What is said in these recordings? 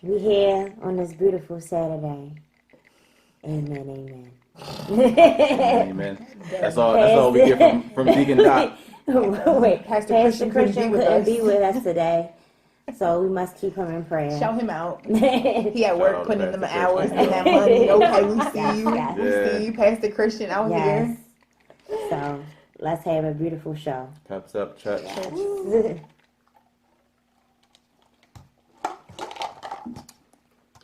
We here on this beautiful Saturday. Amen, Amen. That's all we get from Deacon Doc. Wait, Pastor Christian couldn't be with us today, so we must keep him in prayer. Shout him out. He at work putting in them hours Christian. and that money. Okay, we see you. Yes. We see you, Pastor Christian out here. So let's have a beautiful show. Cups up, church.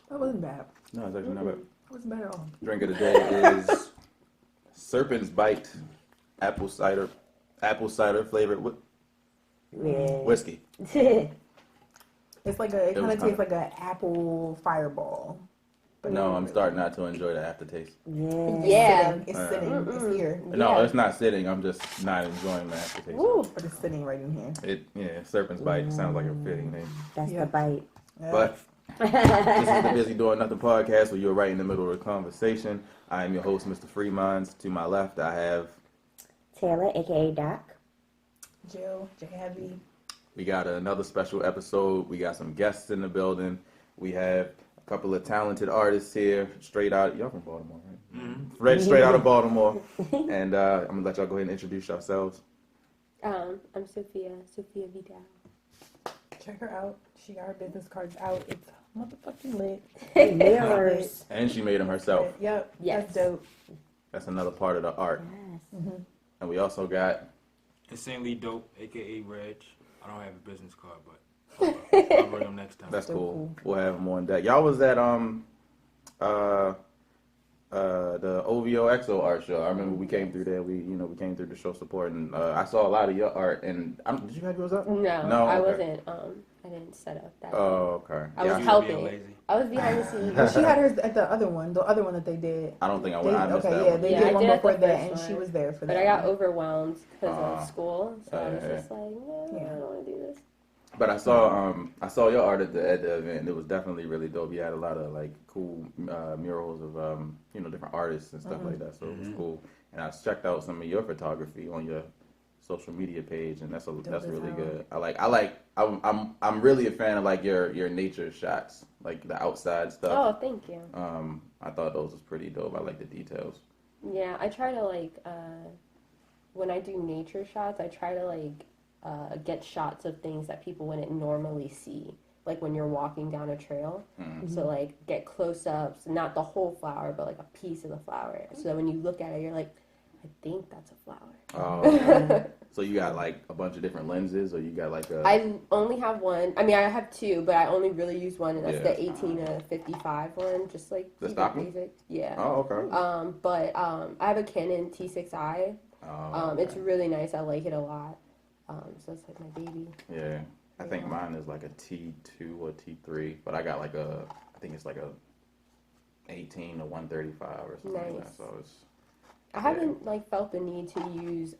That wasn't bad. No, it's actually not bad. That wasn't bad at all. Drink of the day is Serpent's Bite apple cider flavored whiskey. It's like it kind of tastes like an apple fireball. But No, I'm starting not to enjoy the aftertaste. Yeah. It's sitting. It's here. No, it's not sitting. I'm just not enjoying the aftertaste. But it's sitting right in here. Serpent's Bite sounds like a fitting name. That's the bite. Yeah. But this is the Busy Doing Nothing podcast where you're right in the middle of the conversation. I am your host, Mr. Freeminds. To my left, I have Taylor, aka Doc. Jill, J Heavy. We got another special episode. We got some guests in the building. We have a couple of talented artists here, straight out. Y'all from Baltimore, right? Mm-hmm. Straight out of Baltimore. And I'm gonna let y'all go ahead and introduce yourselves. I'm Sophia Vidal. Check her out. She got her business cards out. It's motherfucking lit. Mirrors. And she made them herself. Yep. Yes. That's dope. That's another part of the art. Yes. Mm-hmm. And we also got Insanely Dope, aka Reg. I don't have a business card, but I'll bring them next time. that's So cool. cool. We'll have them on deck. Y'all was at the OVO EXO art show. I remember we came through there. We came through the show supporting. I saw a lot of your art. And did you have yours up? No, I wasn't. I didn't set up that. Oh, okay. I Yeah, was Being helping. lazy. I was behind the scenes. Well, she had hers at the other one that they did. I don't think I went. I missed Okay, that yeah, one. they Yeah, did I one did at the before that, first and she one. was there for that. But I got overwhelmed because Ah. of school, so I was Yeah. just like, no, I don't want to do this. But I saw your art at the event, and it was definitely really dope. You had a lot of like cool murals of different artists and stuff like that, so it was cool. And I checked out some of your photography on your social media page, and that's really good. I'm really a fan of like your nature shots, like the outside stuff. Oh, thank you. I thought those was pretty dope. I like the details. Yeah, I try to when I do nature shots, I try to get shots of things that people wouldn't normally see, like when you're walking down a trail. Mm-hmm. So get close-ups, not the whole flower, but like a piece of the flower. So that when you look at it, you're like, I think that's a flower. Oh, okay. So you got like a bunch of different lenses, or you got like a? I only have one. I mean, I have two, but I only really use one, and that's Yeah. the 18 to 55 one, just like The keep it stock one? basic. Yeah. Oh, okay. But I have a Canon T6i. Oh, okay. It's really nice. I like it a lot. So it's like my baby. Yeah, I think mine is like a T2 or T3, but I got I think it's like a 18 to 135 or something like that. Nice. So it's. I haven't felt the need to use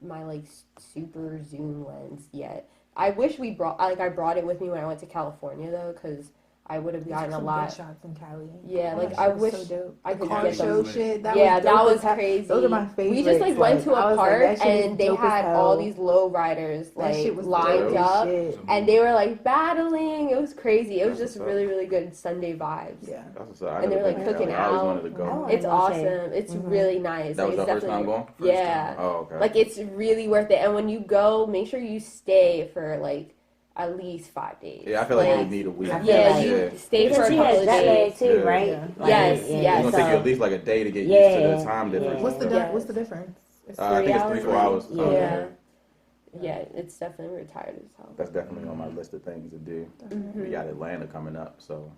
my super zoom lens yet. I wish I brought it with me when I went to California though, because I would have gotten a lot. shots in Cali. Yeah, Oh, that I shit was wish so dope. I The could car get show them. shit. That dope was as hell. crazy. Those are my favorites. We just went to I a was park that shit and they dope as had hell. all these low riders That shit was lined dope as up, shit. and they were battling. It was crazy. It was That's just what's up. really good Sunday vibes. Yeah. That's what's up. I And they never were, been to cooking Cali. I always out. wanted to go. Oh, It's I awesome. know It's really nice. That was it's our first time definitely- going? Yeah. Oh, okay. It's really worth it. And when you go, make sure you stay for at least 5 days. Yeah, I feel like you would need a week. I feel Yeah, like- you stay for a She couple has of jet days. lag too, Yeah. right? Yeah. Yes, It's yes. gonna take you at least like a day to get used to Yeah, the time difference. yeah. What's the difference? It's I think it's 3 4 hours. Yeah. Oh, Yeah, it's definitely retired as hell. That's definitely on my list of things to do. Mm-hmm. We got Atlanta coming up, so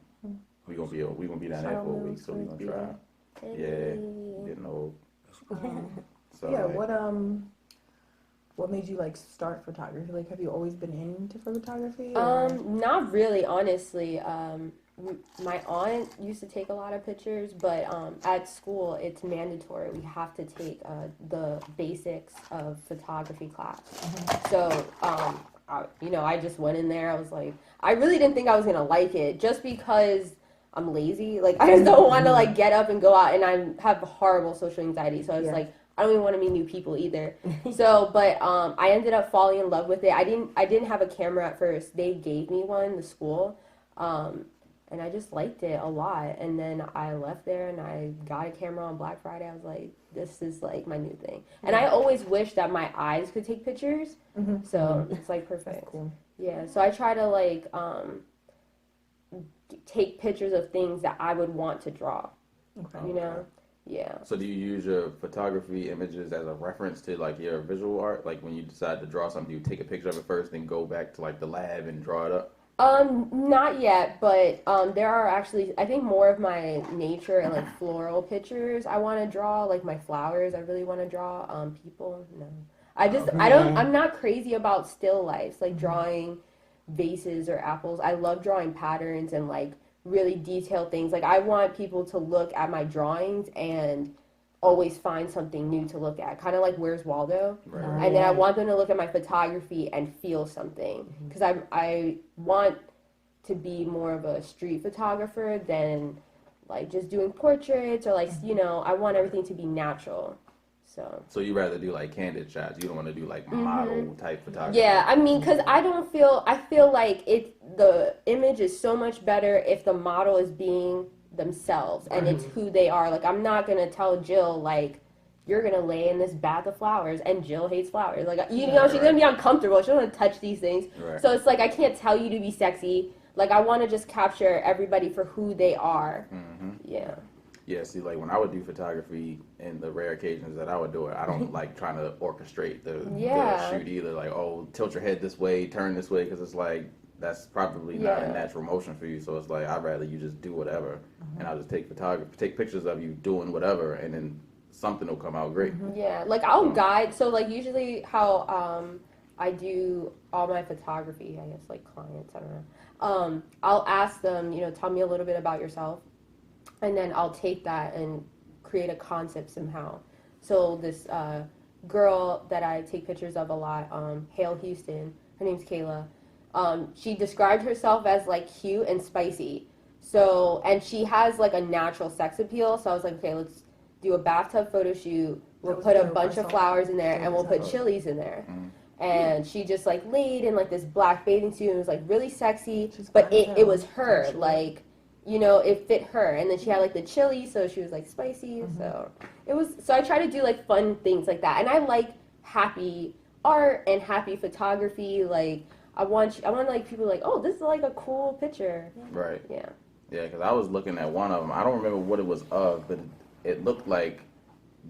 we gonna be down there for a week, so we gonna try. Yeah, getting old. So Yeah. like, What made you start photography? Have you always been into photography? Not really, honestly. My aunt used to take a lot of pictures, but at school it's mandatory. We have to take the basics of photography class. So, I just went in there. I was like, I really didn't think I was gonna like it, just because I'm lazy. I just don't want to get up and go out, and I have horrible social anxiety. So I was like, I don't even want to meet new people either. So, but I ended up falling in love with it. I didn't have a camera at first. They gave me one, the school. and I just liked it a lot. And then I left there and I got a camera on Black Friday. I was like, this is like my new thing. And I always wish that my eyes could take pictures. So it's like perfect. That's cool. Yeah. So I try to like take pictures of things that I would want to draw. Okay. You know? Yeah. So do you use your photography images as a reference to like your visual art? Like when you decide to draw something, you take a picture of it first, then go back to like the lab and draw it up? Not yet, but there are actually, I think, more of my nature and like floral pictures I want to draw, like my flowers I really want to draw. People, no. I'm not crazy about still lifes, like drawing vases or apples. I love drawing patterns and like really detailed things. Like I want people to look at my drawings and always find something new to look at, kind of like Where's Waldo. Right. And then I want them to look at my photography and feel something, because I want to be more of a street photographer than like just doing portraits or like, you know, I want everything to be natural. So you rather do like candid shots. You don't want to do like model type photography. yeah, I mean, because I feel like the image is so much better if the model is being themselves and it's who they are. Like I'm not gonna tell Jill like you're gonna lay in this bath of flowers, and Jill hates flowers. Like you know, she's gonna be uncomfortable. She doesn't want to touch these things. Right. So it's like I can't tell you to be sexy. Like I want to just capture everybody for who they are. Yeah. Yeah, see, like when I would do photography, in the rare occasions that I would do it, I don't like trying to orchestrate the shoot either. Like, oh, tilt your head this way, turn this way, because it's like that's probably not a natural motion for you. So it's like I'd rather you just do whatever, and I'll just take pictures of you doing whatever, and then something will come out great. Yeah, like I'll guide. So like usually how I do all my photography, I guess like clients, I don't know. I'll ask them, you know, tell me a little bit about yourself. And then I'll take that and create a concept somehow. So this girl that I take pictures of a lot, Hale Houston, her name's Kayla, she described herself as like cute and spicy. So, and she has like a natural sex appeal. So I was like, okay, let's do a bathtub photo shoot. We'll put a bunch of flowers in there and we'll put chilies in there. And she just like laid in like this black bathing suit and was like really sexy, but it was her, like, you know, it fit her. And then she had like the chili, so she was like spicy. So I try to do like fun things like that. And I like happy art and happy photography. Like I want like people like, oh, this is like a cool picture. Right. Yeah. Yeah, because I was looking at one of them. I don't remember what it was of, but it looked like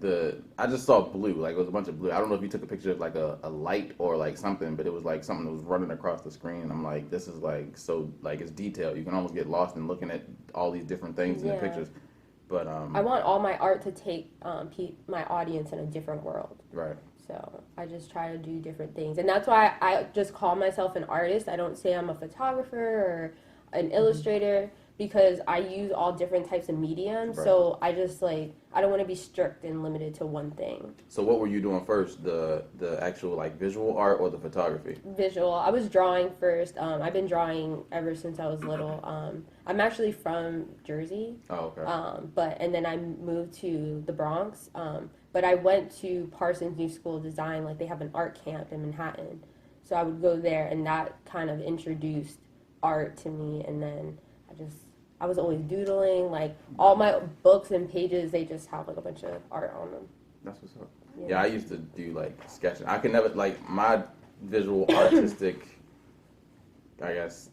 I just saw blue, like it was a bunch of blue. I don't know if you took a picture of like a light or like something, but it was like something that was running across the screen. And I'm like, this is like so like it's detailed. You can almost get lost in looking at all these different things in the pictures. But I want all my art to take my audience in a different world. Right. So I just try to do different things, and that's why I just call myself an artist. I don't say I'm a photographer or an illustrator, because I use all different types of mediums. Right. So I just like, I don't want to be strict and limited to one thing. So what were you doing first, the actual like visual art or the photography? Visual. I was drawing first. I've been drawing ever since I was little. I'm actually from Jersey. Oh, okay. And then I moved to the Bronx. But I went to Parsons New School of Design. Like they have an art camp in Manhattan. So I would go there, and that kind of introduced art to me. And then I was always doodling, like all my books and pages, they just have like a bunch of art on them. That's what's up. Yeah, I used to do like sketching. I could never, like my visual artistic, I guess,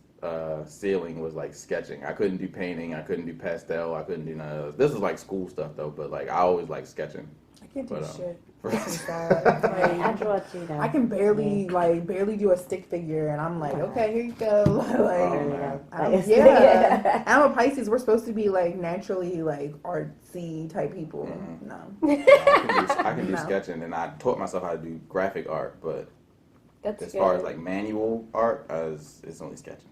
ceiling was like sketching. I couldn't do painting, I couldn't do pastel, I couldn't do none of this. This was like school stuff though, but like I always like sketching. I can't do shit. I draw too though. I can barely do a stick figure, and I'm like, okay, here you go. I'm a Pisces. We're supposed to be like naturally like artsy type people. No, I can do sketching, and I taught myself how to do graphic art, but That's as good. far as like manual art, it's only sketching.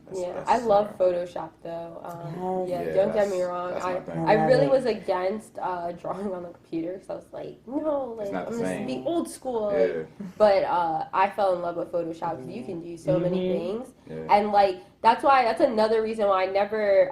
I love Photoshop though. Don't get me wrong. I really was against drawing on the computer, because I was like, no, like I'm gonna be old school. Like, but I fell in love with Photoshop, because you can do so many things, and like that's another reason why I never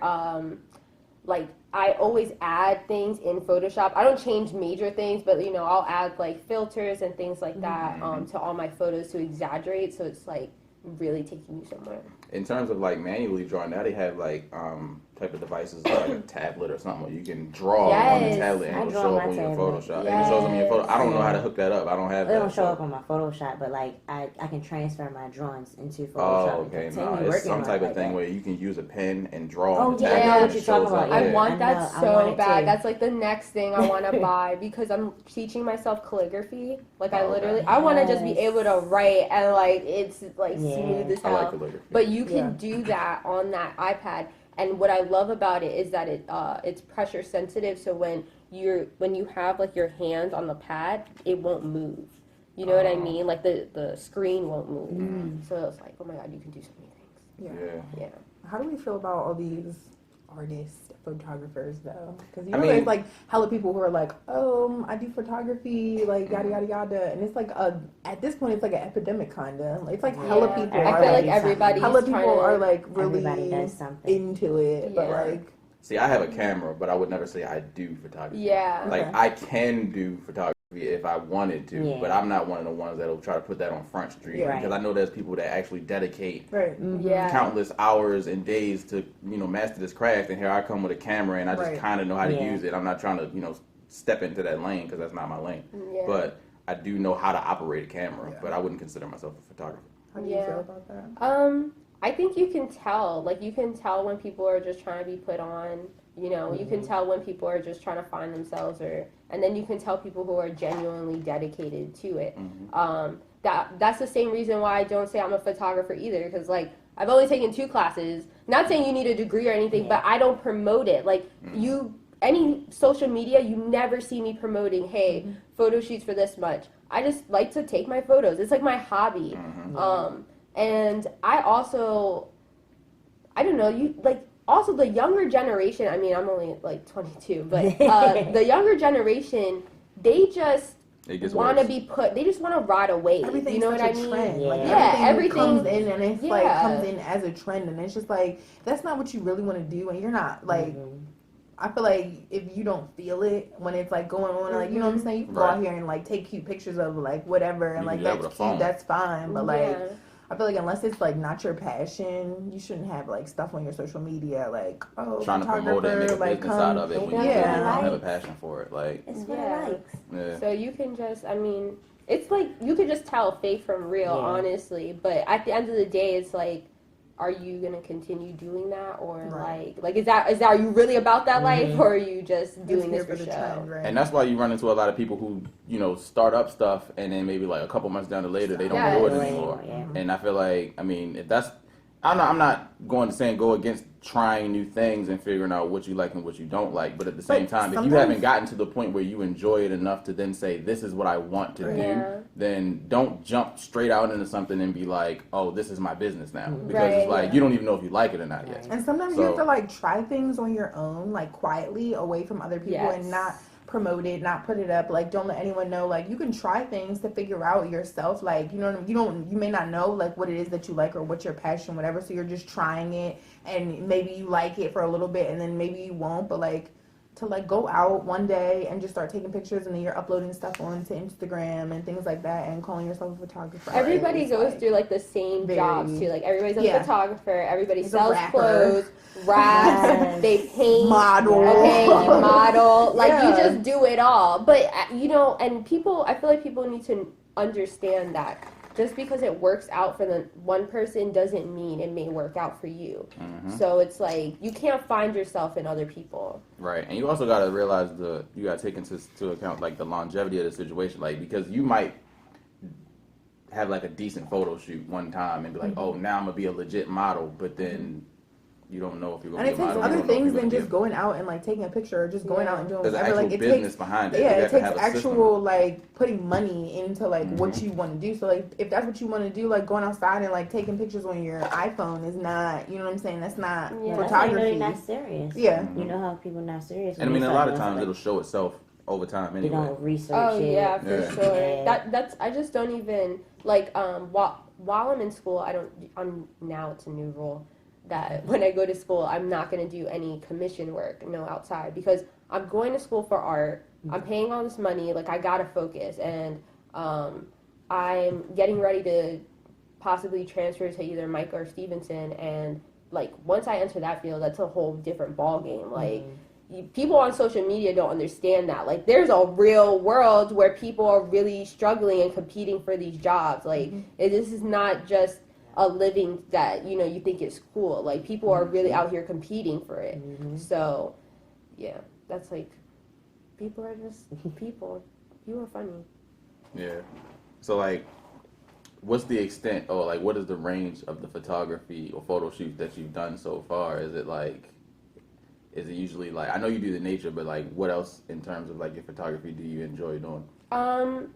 I always add things in Photoshop. I don't change major things, but I'll add like filters and things like that to all my photos to exaggerate, so it's like really taking you somewhere. In terms of like manually drawing, now they have like type of devices, like a tablet or something, where you can draw on the Yes. tablet and I it'll draw show up on on my your tablet. Photoshop. And it shows up in your photo. I don't know how to hook that up. I don't have It that. don't show so- up on my Photoshop, but like I can transfer my drawings into Photoshop Oh, and okay. continue No, working it's some on type it of like thing that. where you can use a pen and draw Oh, on the yeah, tablet. I know and what it you're shows talking up. about, I yeah. Yeah. want I that know, I so want it bad. too. That's like the next thing I want to buy because I'm teaching myself calligraphy. Like I Oh, okay. literally, I want to just be Yes. able to write and like it's like Yeah. smooth as I like hell. calligraphy. But you can Yeah. do that on that iPad. And what I love about it is that it's pressure sensitive. So when you have like your hands on the pad, it won't move. You know what I Oh. mean? Like the screen won't move. Mm. So it's like, oh my god, you can do so many things. Yeah. Yeah. Yeah. How do we feel about all these artists, photographers, though? Because you I know, mean- there's like hella people who are like, oh, I do photography, like yada yada yada, and it's like at this point, it's like an epidemic kind of. It's like hella Yeah. people. I are feel like Everybody's everybody's hella trying people to, are like Everybody really does something. into it, but Yeah. like See, I have a camera, but I would never say I do photography. Yeah. Like, Okay. I can do photography if I wanted to, Yeah. but I'm not one of the ones that'll try to put that on Front Street. Yeah. Because I know there's people that actually dedicate right. Yeah. countless hours and days to, master this craft, and here I come with a camera and I just Right. kind of know how to Yeah. use it. I'm not trying to, step into that lane because that's not my lane. Yeah. But I do know how to operate a camera, Yeah. but I wouldn't consider myself a photographer. How do you Yeah. feel about that? I think you can tell. Like you can tell when people are just trying to be put on. You know, you can tell when people are just trying to find themselves, and then you can tell people who are genuinely dedicated to it. That's the same reason why I don't say I'm a photographer either, because like I've only taken 2 classes. Not saying you need a degree or anything, but I don't promote it. Like any social media, you never see me promoting, hey, photo shoots for this much. I just like to take my photos. It's like my hobby. And I also, I don't know, also the younger generation, I mean, I'm only like 22, but the younger generation, they just It gets want to worse. be put, they just want to ride a wave. Everything's You know what such I a mean? trend. Yeah. Like Yeah, everything everything- comes in and it's like yeah. comes in as a trend, and it's just like that's not what you really want to do, and you're not like. I feel like if you don't feel it when it's like going on, like you know what I'm saying, you can go out Right. here and like take cute pictures of like whatever, and You like can do that that's with a cute, phone. that's fine. But like Yeah. I feel like unless it's like not your passion, you shouldn't have like stuff on your social media like Trying to promote it and make a like business out of it when you yeah. don't have a passion for it. Like, It's what Yeah. it likes. yeah. So you can just, I mean, it's like you could just tell fake from real, Yeah. honestly. But at the end of the day, it's like, are you gonna continue doing that, or Right. like is that are you really about that life, or are you just doing this for the show? trend, right? And that's why you run into a lot of people who, start up stuff and then maybe like a couple months down the later they don't Yeah. do it Right. anymore. Yeah. And I feel like, I mean, if that's, I'm not going to saying go against trying new things and figuring out what you like and what you don't like, but at the same time, if you sometimes- haven't gotten to the point where you enjoy it enough to then say this is what I want to Yeah. do, then don't jump straight out into something and be like, oh, this is my business now, because it's Right. like you don't even know if you like it or not yet. And sometimes So- you have to like try things on your own, like quietly, away from other people, Yes. and not promote it, not put it up. Like, don't let anyone know. Like, you can try things to figure out yourself. Like, you may not know like what it is that you like or what's your passion, whatever. So you're just trying it, and maybe you like it for a little bit, and then maybe you won't. But like, to like go out one day and just start taking pictures, and then you're uploading stuff onto Instagram and things like that, and calling yourself a photographer. Everybody It's, goes like, through like the same very- jobs too. Like everybody's a Yeah. photographer. Everybody He's a sells rapper. clothes, raps, Yes. they paint, model. okay, you model. Like you Yeah. just do it all. But and people, I feel like people need to understand that just because it works out for the one person doesn't mean it may work out for you. So it's like you can't find yourself in other people. Right, and you also got to realize you got to take into account like the longevity of the situation, like because you might have like a decent photo shoot one time and be like, oh, now I'm gonna be a legit model, but then you don't know if you're gonna And be it a takes model. other you don't know if things you're than gonna just be going out and like taking a picture or just going out and doing There's an whatever. actual Like it business takes, behind it. yeah, You it have to takes have a actual like putting money into like what Mm-hmm. you want to do. So like if that's what you want to do, like going outside and like taking pictures on your iPhone is not, you know what I'm saying? That's not Yeah. That's how you know photography. you're not serious. Yeah. You know how people not serious. And I when mean, they a start lot of doing times something. it'll show itself over time They anyway. don't research Oh it. yeah, for Yeah. sure. Yeah. That's I just don't even like while I'm in school, I'm now it's a new rule that when I go to school, I'm not going to do any commission work, outside, because I'm going to school for art. I'm paying all this money, like I got to focus, and I'm getting ready to possibly transfer to either Mike or Stevenson, and like once I enter that field, that's a whole different ball game. Like people on social media don't understand that. Like there's a real world where people are really struggling and competing for these jobs. Like this is not just a living that you think is cool. Like people are really out here competing for it. So yeah, that's like people are just people. You are funny. Yeah. So like, what's the extent, or like, what is the range of the photography or photo shoots that you've done so far? Is it usually like, I know you do the nature, but like, what else in terms of like your photography do you enjoy doing? I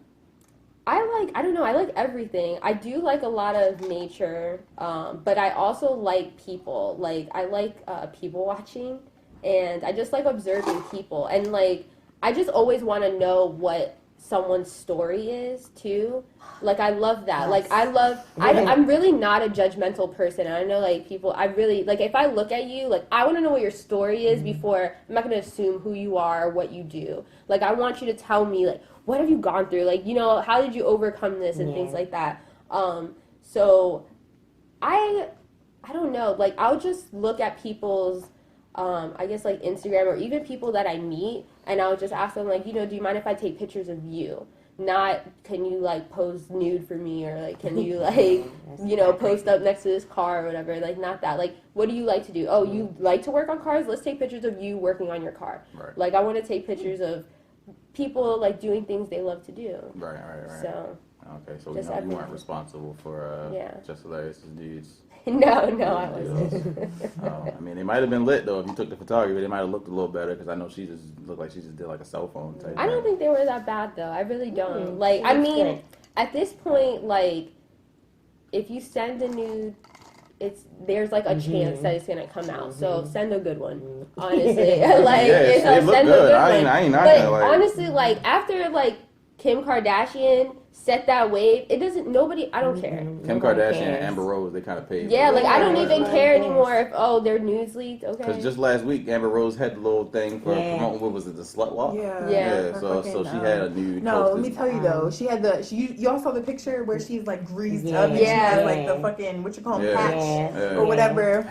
don't know, I like everything. I do like a lot of nature, but I also like people. Like, I like people watching, and I just like observing people. And like, I just always want to know what someone's story is too. Like I love that. Like I'm really not a judgmental person, and I know like people, I really like, if I look at you, like I want to know what your story is before. I'm not going to assume who you are or what you do. Like I want you to tell me, like, what have you gone through, like, how did you overcome this and things like that. So I don't know, like I'll just look at people's I guess like Instagram, or even people that I meet, and I'll just ask them like, do you mind if I take pictures of you? Not, can you like pose nude for me, or like, can you like, post up next to this car or whatever, like not that. Like, what do you like to do? Oh, you like to work on cars? Let's take pictures of you working on your car. Right. Like I want to take pictures of people like doing things they love to do. Right. So. Okay, so Just you everything. weren't responsible for Just Hilarious dudes. No, I wasn't. I mean, they might have been lit though if you took the photography. They might have looked a little better, because I know she just looked like she just did like a cell phone type. I don't think they were that bad though. I really don't. Like, I mean, good. at this point, like, if you send a nude, there's like a chance that it's gonna come out. So send a good one, honestly. Like, it looked send good. a good I one. ain't not But gonna, like, honestly, like after like Kim Kardashian set that wave, it doesn't. Nobody. I don't care. Kim Kardashian and Amber Rose, they kind of paid. Yeah, like I don't Yeah, even like, care yes. anymore if their news leaked. Okay. Because just last week, Amber Rose had the little thing for promoting, what was it, the slut walk? Yeah. So she had a nude. No, let me posted. tell you though, she had y'all saw the picture where she's like greased Yeah. up and she has Yeah. like the fucking, what you call them, Yeah. patch Yeah. or whatever.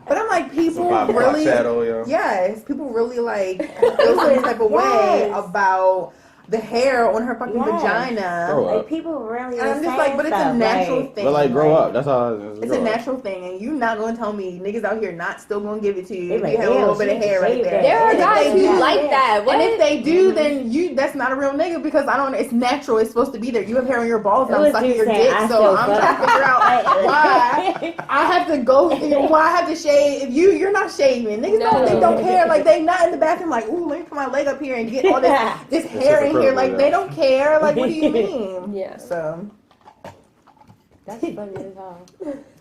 But I'm like, people Some 5 o'clock really, shadow, yeah. yes, people really like feel some type of way Yes. about the hair on her fucking Yes. vagina. Grow up. Like people really. And I'm just saying like, but it's a stuff, natural like, thing. But like, grow up. That's all. It's a natural thing, and you not gonna tell me niggas out here not still gonna give it to you They if like, you have a "Ew, little bit of she hair right shaved there. that." There are And if guys they who do- like that. What? And if they do, then that's not a real nigga, because it's natural. It's supposed to be there. You have hair on your balls, and It I'm was sucking you your saying, dick, "I so feel I'm good." trying to figure out why I have to go. Why I have to shave? If you're not shaving, niggas they don't care. Like they not in the bathroom. Like, ooh, let me put my leg up here and get all this hair in here. Like they don't care. Like, what do you mean? Yeah. So That's funny as hell.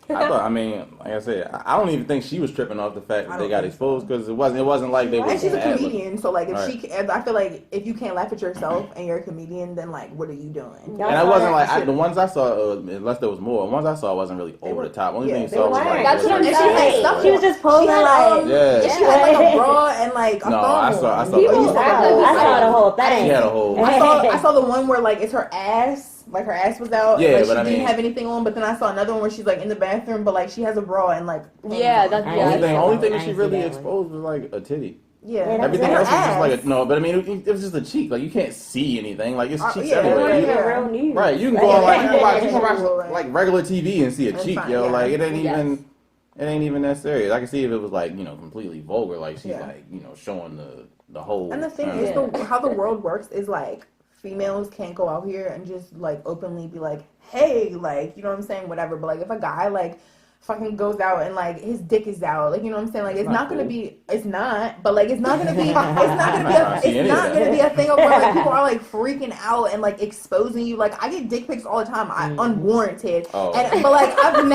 I mean, like I said, I don't even think she was tripping off the fact that they got exposed, because it wasn't like they and was. she's a bad comedian, so like if Right. I feel like if you can't laugh at yourself and you're a comedian, then like what are you doing? And I wasn't like the ones I saw, unless there was more. The ones I saw wasn't really over the top. Only thing you they saw was weren't. like. That's what I'm And she had saying. stuff. She was just posing She had, like. Yeah. She had like a bra and like a No, thong I saw on. People act like I saw the whole thing. She had a whole. I saw the one where like it's her ass, like her ass was out. Yeah, and, like, but she I mean- didn't have anything on. But then I saw another one where she's like in the bathroom, but like she has a bra and like Yeah, that's Only thing I that she ain't really see that exposed was like a titty. yeah. Yeah, Everything And her else was just ass. like no, but I mean it was just a cheek. Like you can't see anything. Like it's cheeks yeah, everywhere. right, You- yeah. Real news. Right, you can go on like you can watch Right. like regular TV and see a That's cheek, fine, yo. yeah. Like it ain't Yes. even that serious. I can see if it was like completely vulgar, like she's Yeah. like showing the whole. And the thing is, how the world works is like females can't go out here and just like openly be like, hey, like, you know what I'm saying, whatever. But like if a guy like fucking goes out and like his dick is out, like, you know what I'm saying, like it's not gonna be, it's not, but like it's not gonna be, it's not gonna be a thing of where like people are like freaking out and like exposing you. Like I get dick pics all the time, unwarranted, and but like I've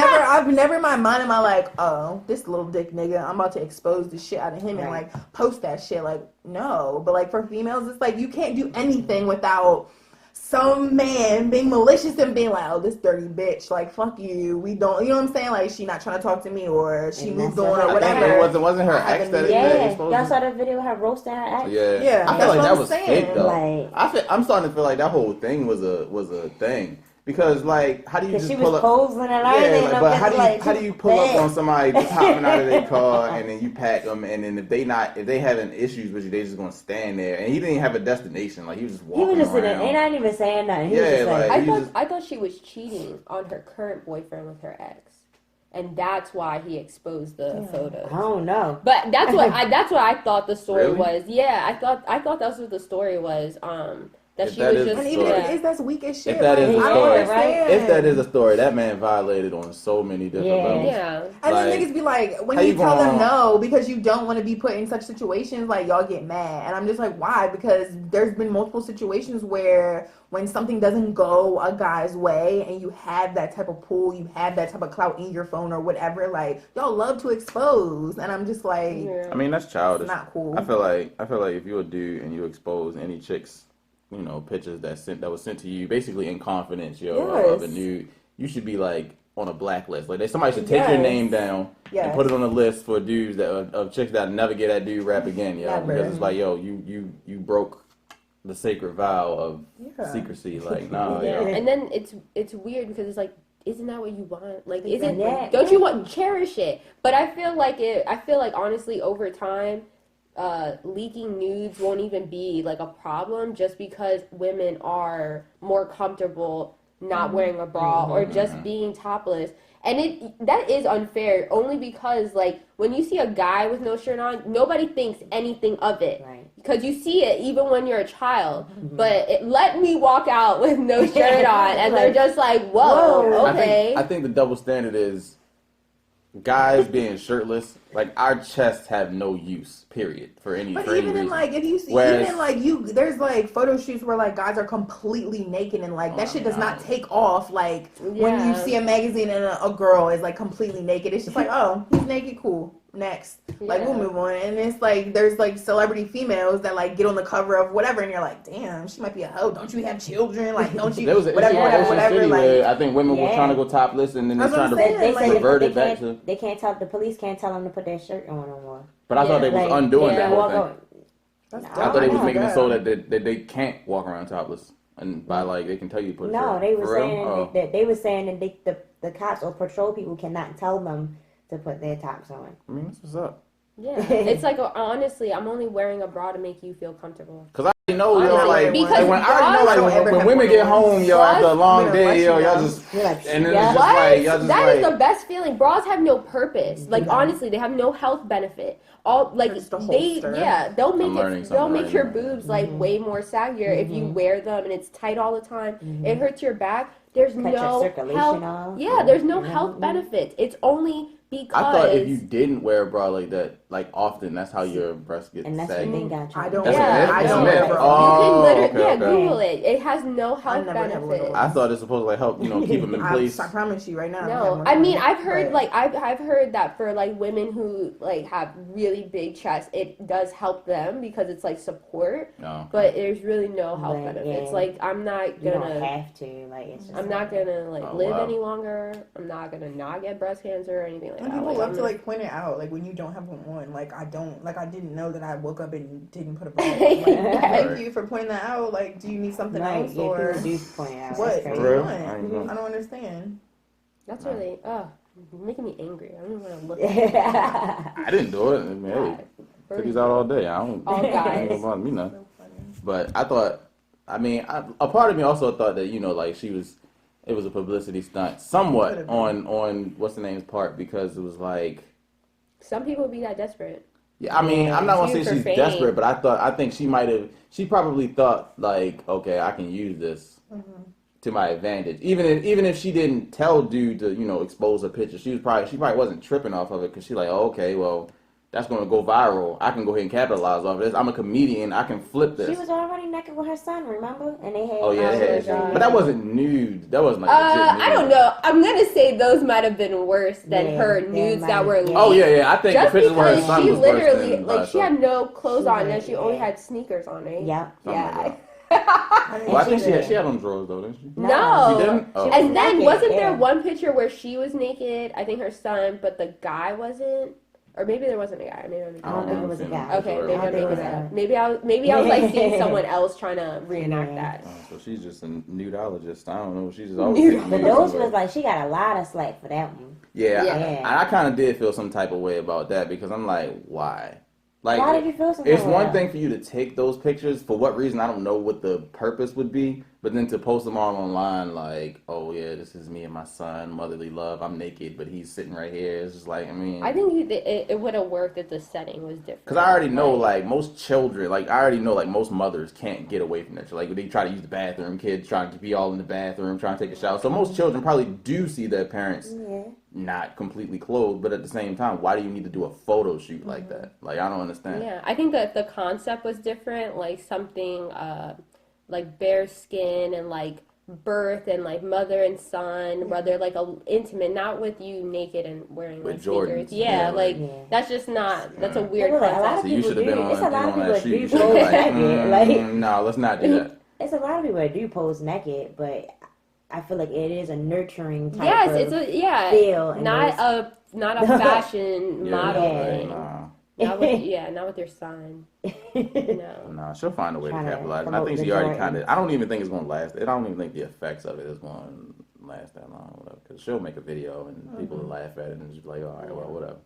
never in my mind am I like, oh, this little dick nigga, I'm about to expose the shit out of him and like post that shit. Like no, but like for females, it's like you can't do anything without some man being malicious and being like, oh, this dirty bitch, like, fuck you, we don't, you know what I'm saying, like, she not trying to talk to me, or she moved on, or whatever. It wasn't her ex that exposed. Y'all saw the video of her roasting her ex. Yeah, I feel like that was saying. fake though. Like, I'm starting to feel like that whole thing was a thing, Because like, how do you Because just she pull was up? posing and everything. Yeah, like, but how do you pull up on somebody just hopping out of their car and then you pack them, and then if they having issues with you, they just gonna stand there. And he didn't have a destination. Like he was just He walking was just around. and not even saying nothing. He was Yeah, just like, like- I thought she was cheating on her current boyfriend with her ex, and that's why he exposed the photos. I don't know. But that's what I thought the story Really? was. Yeah, I thought that's what the story was. That If she that was is just And the even story. if it is, that's weak as shit. If that is like, the I don't story, understand. if that is a story, that man violated on so many different Yeah. levels. Yeah. And Like, then niggas be like, when how you you tell them gonna- no because you don't want to be put in such situations, like y'all get mad. And I'm just like, why? Because there's been multiple situations where when something doesn't go a guy's way and you have that type of pull, you have that type of clout in your phone or whatever, like y'all love to expose. And I'm just like, I mean, that's childish. it's not cool. I feel like if you're a dude and you expose any chicks, pictures that was sent to you, basically in confidence, of a Yes. nude, you should be like on a blacklist. Like somebody should take your Yes. name down Yes. and put it on a list for dudes of chicks that never get that dude rap again, Never. Because it's like, you broke the sacred vow of Yeah. secrecy. Like, nah, Yeah. yo. And then it's weird because it's like, isn't that what you want? Like, isn't Yeah. don't you want cherish it? But I feel like honestly over time, leaking nudes won't even be like a problem just because women are more comfortable not wearing a bra or just being topless. And that is unfair only because like when you see a guy with no shirt on, nobody thinks anything of it. Right. Because you see it even when you're a child. But let me walk out with no shirt on and they're just like, whoa, okay. I think the double standard is guys being shirtless. Like our chests have no use, period, for any But for any even in reason. like if you see Whereas- even like there's like photo shoots where like guys are completely naked and like that shit does not take off like when you Yeah. see a magazine and a girl is like completely naked. It's just like, oh, he's naked, cool. Next. Like we'll Yeah. move on. And it's like there's like celebrity females that like get on the cover of whatever and you're like, damn, she might be a hoe. Don't you have children? Like don't you There was an whatever, issue in whatever, Ocean whatever, City like where I think women were Yeah. trying to go topless and then they're That's what trying I'm to saying. They say revert they it back can't, to. they can't tell the police can't tell them to put their shirt on no more. But I thought they was undoing they that can't whole walk thing. over. That's I I don't thought they was know. making it so that they can't walk around topless and by like they can tell you to put a No, shirt. they were For real? saying Oh. that they were saying that the cops or patrol people cannot tell them to put their tops on. I mean, that's what's up. Yeah. It's like, honestly, I'm only wearing a bra to make you feel comfortable. Cause I know, yo, Honestly, like, because when I already know, bras like, don't ever when have women one get on. home, yo, after a long Bras, day, yo, you y'all know. just, You're like, and then yeah. it's just What? like, y'all just That is like, the best feeling. Bras have no purpose. Like honestly, they have no health benefit. All like Just a they, holster. they'll I'm make learning it. They'll something make right your now. boobs like way more saggier if you wear them and it's tight all the time. It hurts your back. There's Cut your no circulation health. off. Yeah, there's no You know? health benefits. It's only because I thought if you didn't wear a bra like that, like often, that's how your breast gets And that's saggy. what they got you. I don't That's Yeah, a myth? I That's a don't myth. wear a bra. you can Oh, literally okay. Google it. It has no health never had one of benefits. those. I thought it's supposed to like help, keep them in place. I promise you right now. No, I mean I've heard I've heard that for like women who like have really big chests, it does help them because it's like support. No. But there's really no health But, benefits. yeah. Like I'm not You don't gonna have to. Like it's just I'm not gonna like Oh, live wow. any longer. I'm not gonna not get breast cancer or anything like And that. people Like, love I'm to not- like point it out, like when you don't have one on. Like I didn't know that I woke up and didn't put a bra on. Like, thank you for pointing that out. Like, do you need something Right, else yeah, or people do point out. what? That's Do crazy. you real? want? I ain't know. I don't understand. That's really making me angry. I don't want to look I didn't do it. I mean, hey, at titties out all day. I don't. All ain't guys. gonna bother me none. So funny. But I thought, a part of me also thought that like it was a publicity stunt, somewhat Could've been. on what's the name's part because it was like. Some people be that desperate. Yeah, I mean, I'm not gonna Due say for she's fame. desperate, but I think she probably thought like, okay, I can use this to my advantage. Even if she didn't tell dude to expose her picture, she probably wasn't tripping off of it because she like, oh, okay, well, that's gonna go viral. I can go ahead and capitalize off of this. I'm a comedian. I can flip this. She was already naked with her son, remember? And they had. Oh yeah, Oh, yeah, God. but that wasn't nude. That wasn't like legit nude. I don't know. I'm gonna say those might have been worse than Yeah, her they nudes might that have- were yeah. leaked. Oh yeah. I think Just the picture where her because son she was worse literally, than like, she had no clothes She on had- and she only yeah. had sneakers on, right? Yep. Something like Yeah. that. I Well, I think did. she had on drawers though, didn't she? No. She didn't. Oh. And then naked, wasn't yeah. there one picture where she was naked? I think her son, but the guy wasn't. or maybe there wasn't a guy. Maybe I'm I don't think it was a guy. Okay, Sure. maybe I I'm think it making was that a- up. Maybe I was like seeing someone else trying to reenact that. Oh, so she's just a nudologist. I don't know. She's just always taking But nudes those somewhere. was like, she got a lot of slack for that one. Yeah, Yeah. I kind of did feel some type of way about that because I'm like, why? Like, Why did you feel so? it's one thing for you to take those pictures. For what reason, I don't know what the purpose would be. But then to post them all online, like, oh yeah, this is me and my son, motherly love. I'm naked, but he's sitting right here. It's just like, I mean, I think it would have worked if the setting was different. because I already know, like, most children, like, I already know, like, most mothers can't get away from that. Like, they try to use the bathroom, kids trying to be all in the bathroom, trying to take a shower. So most children probably do see their parents not completely clothed, but at the same time, why do you need to do a photo shoot like that? Like, I don't understand. Yeah, I think that the concept was different, like something like bare skin and like birth and like mother and son, rather like a intimate, not with you naked and wearing With like Jordans. sneakers. Yeah, Yeah, like Yeah. that's just not. That's a Yeah. weird Yeah, but, like, a lot concept. of So you should have been do. on, It's a lot of on people that that shoot. You do should have been post like, naked, like- no, let's not do that. It's a lot of people that do pose naked, but I feel like it is a nurturing type Yes, of it's a feel. and not it's- not a fashion model Yeah. thing. Nah. Not with not with your son. No. Nah, she'll find a way to Trying to capitalize. And I promote think the she already Jordans. kind of. I don't even think it's going to last. I don't even think the effects of it is going to last that long. Because she'll make a video and people will laugh at it and just be like, all right, well, whatever.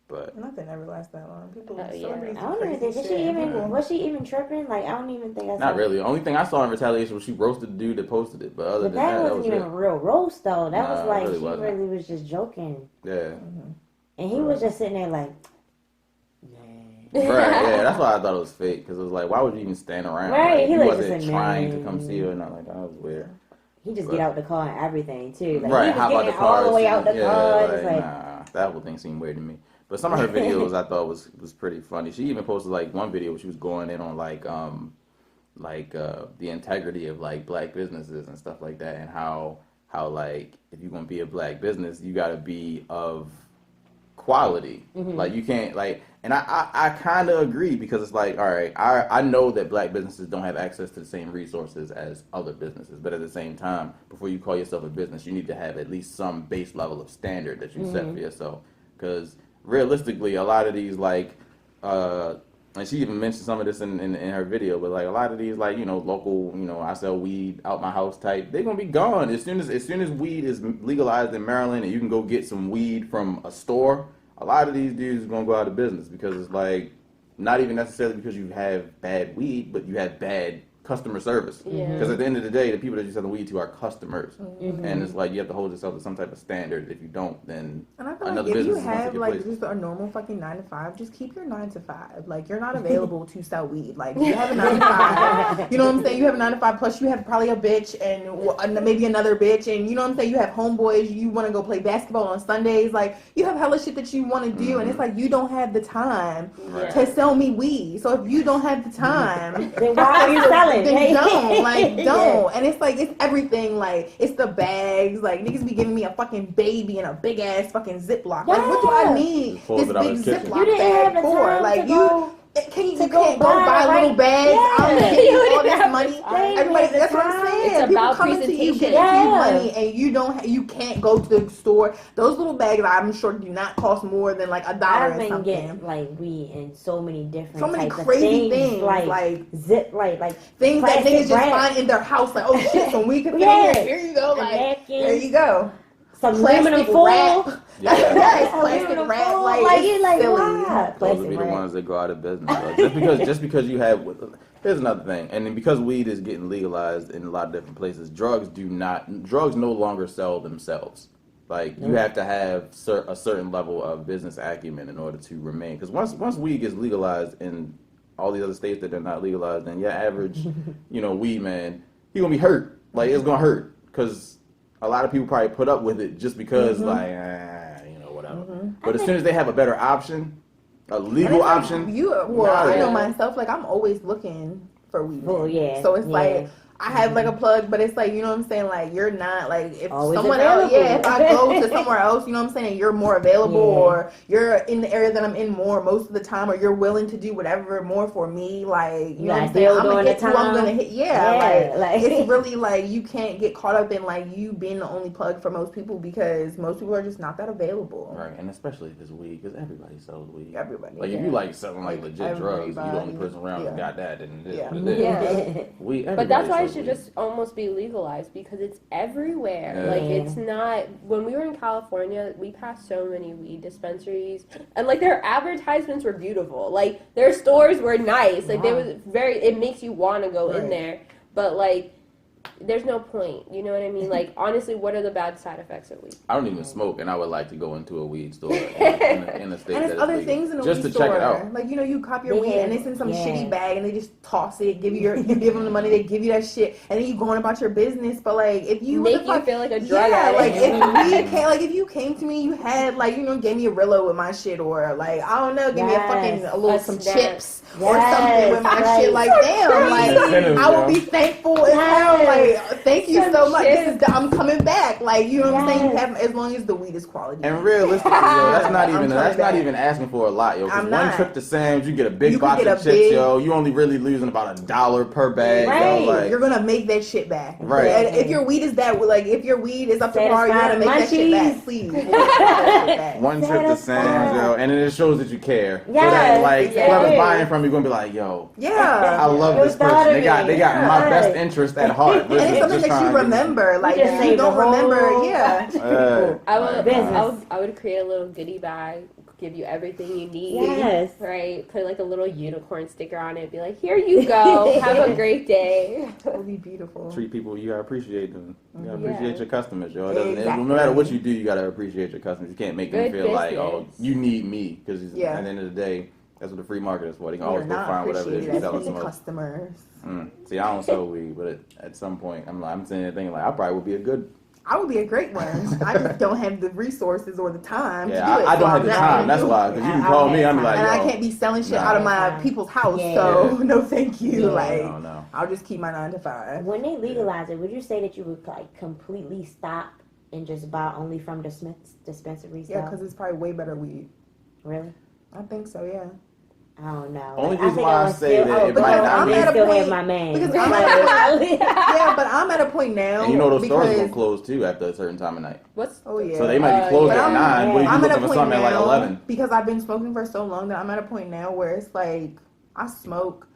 But Nothing ever lasts that long. People, Oh, yeah. celebrities I do don't even crazy think, shit. was she even tripping? Like, I don't even think I saw. not really. The only thing I saw in retaliation was she roasted the dude that posted it. But other But than that that wasn't was even it. a real roast, though. That Nah, was it like, really she wasn't. really was just joking. Yeah. And he was just sitting there like, Right, yeah, that's why I thought it was fake. Because it was like, why would you even stand around? Right, Like, he you like wasn't just said, trying to "Man." come see her or nothing like that. That was weird. he just But- get out the car and everything, too. Like, Right, he was how about getting the car? all the way out the yeah, car. like, It's like, nah, that whole thing seemed weird to me. But some of her videos I thought was pretty funny. She even posted like one video where she was going in on like the integrity of like black businesses and stuff like that, and how like if you're gonna be a black business, you gotta be of quality. Like you can't like, and I kind of agree because it's like, all right, I know that black businesses don't have access to the same resources as other businesses, but at the same time, before you call yourself a business, you need to have at least some base level of standard that you set for yourself. Because realistically, a lot of these like, and she even mentioned some of this in her video, but like a lot of these like, you know, local, you know, I sell weed out my house type, they're gonna be gone as soon as weed is legalized in Maryland and you can go get some weed from a store. A lot of these dudes are gonna go out of business because it's like not even necessarily because you have bad weed, but you have bad customer service. Yeah. Because at the end of the day, the people that you sell the weed to are customers, and it's like you have to hold yourself to some type of standard. If you don't, then And I feel another like if you business is gonna have take your like place. just a normal fucking 9 to 5, just keep your 9 to 5. Like you're not available to sell weed. Like you have a 9 to 5. You know what I'm saying? You have a 9 to 5 plus you have probably a bitch and maybe another bitch, and you know what I'm saying? You have homeboys. You want to go play basketball on Sundays. Like you have hella shit that you want to do, and it's like you don't have the time Yeah. to sell me weed. So if you don't have the time, then why are you selling? then don't. Like, Yeah. don't. And it's like, it's everything. Like, it's the bags. Like, niggas be giving me a fucking baby in a big ass fucking Ziploc. Like, what do I Yeah. need Pulls this it out big his kitchen. Ziploc You didn't have bag the for? time Like, to you go- you to can't go go buy buy, little right? bags. I'm Yeah. giving you You all didn't this have money. the time. Everybody, They that's what have I'm the saying. time. It's People about coming to you, presentation. giving you Yeah. money, and you can't go to the store. Those little bags, I'm sure, do not cost more than like $1 I've or been something. getting like weed and so many different So many types crazy of things, things, like like zip, like things that plastic niggas just wrap. find in their house. Like, oh shit, some weed can fit Yeah. in here. Here you go. A Like, napkin, there you go. some aluminum Plastic foil. wrap. Yeah. Yes, Aluminum plastic wrap. foil. Like, Like, it's you're like, silly. why? Those Plastic would be the wrap. ones that go out of business. Like, just because you have. Here's another thing, and then because weed is getting legalized in a lot of different places, drugs no longer sell themselves. Like you have to have a certain level of business acumen in order to remain. Because once weed gets legalized in all these other states that they're not legalized, then your average, weed man, he gonna be hurt. Like it's gonna hurt because a lot of people probably put up with it just because whatever. But as soon as they have a better option, a legal option, I know yeah. myself. Like I'm always looking for weed. Oh, yeah, So it's yeah. like I have like a plug, but it's like, you know what I'm saying? Like, you're not like, if Always someone else, available. if I go to somewhere else, you know what I'm saying, and you're more available, or you're in the area that I'm in more most of the time, or you're willing to do whatever more for me, like, you know what I'm saying? I'm gonna hit who I'm gonna hit. Like it's really like, you can't get caught up in like you being the only plug for most people, because most people are just not that available. Right, and especially if it's weed, because everybody sells weed. Everybody. Like, if you like selling like legit drugs, you the only person around who got that, then it is what it is. Yeah. Weed, But that's why it sells should weed. just almost be legalized, because it's everywhere. Yeah. Like, it's not. When we were in California, we passed so many weed dispensaries, and like their advertisements were beautiful. Like, their stores were nice. Like, they was very. It makes you want to go in there, but like, there's no point. You know what I mean? Like, honestly, what are the bad side effects of weed? I don't even smoke, and I would like to go into a weed store in a state And that there's is other legal, things in a just weed to check store. it out. Like, you know, you cop your They weed have- and it's in some yeah. shitty bag, and they just toss it, give you them the money, they give you that shit, and then you going about your business. But like, if you Make you feel like a drug like addict. if you came to me, you had like, you know, gave me a Rillo with my shit, or like, I don't know, give me some snack. chips or something with my shit. Like, damn, like, I will be thankful as hell. Like, thank you so much. I'm coming back. Like, you know what I'm saying? You have, as long as the weed is quality. And realistically, yo, that's not I'm even coming back. even asking for a lot, yo. Because I'm one not. trip to Sam's, you get a big You box can get of a chips, big- yo. You only really losing about $1 per bag, Right. yo. Like, You're gonna make that shit back. Right. And if your weed is if your weed is up to par, you're gonna make that shit back. Munchies. Please. Make that shit back. one trip to Sam's, yo, and it shows that you care. So Yes, that, like, whoever's yes. buying from you gonna be like, yo, Yeah. I love It this was thought person. of They got me. my Yeah. best interest at heart. And it's something that you remember. Like, just if saved you don't the whole remember, yeah. I would create a little goodie bag, give you everything you need. Yes. Right? Put like a little unicorn sticker on it. Be like, here you go. Have a great day. That would be beautiful. Treat people, you gotta appreciate them. You gotta Yeah. appreciate your customers, yo. It doesn't, Exactly. no matter what you do, you gotta appreciate your customers. You can't make them Good feel like, oh, business. you need me, because at the Yeah. end of the day, that's what the free market is for. They can You're always go not find whatever it is appreciated you as sell being the most. customers. See, I don't sell weed, but at some point, I'm sitting there thinking like, I probably would be a good. I would be a great one. I just don't have the resources or the time to do Yeah, it. I don't so have I'm the not time. gonna That's do why, it. because you can I call don't me, have I'm like, And yo, I can't be selling shit No. out of my people's house, Yeah. so no thank you. Yeah. Like, no. I'll just keep my 9 to 5. When they legalize it, would you say that you would like completely stop and just buy only from dispensaries? Yeah, though? because it's probably way better weed. Really? I think so, yeah. I don't know. Only Like, I reason think why I would say still, that it might because not I'm be- at a still point, have my man. because I'm at Yeah, but I'm at a point now. And you know those stores are because, gonna close too after a certain time of night. What's Oh, yeah. So they might be closed but at I'm- 9, but yeah. you I'm at looking a for point something at like now 11. because I've been smoking for so long that I'm at a point now where it's like I smoke,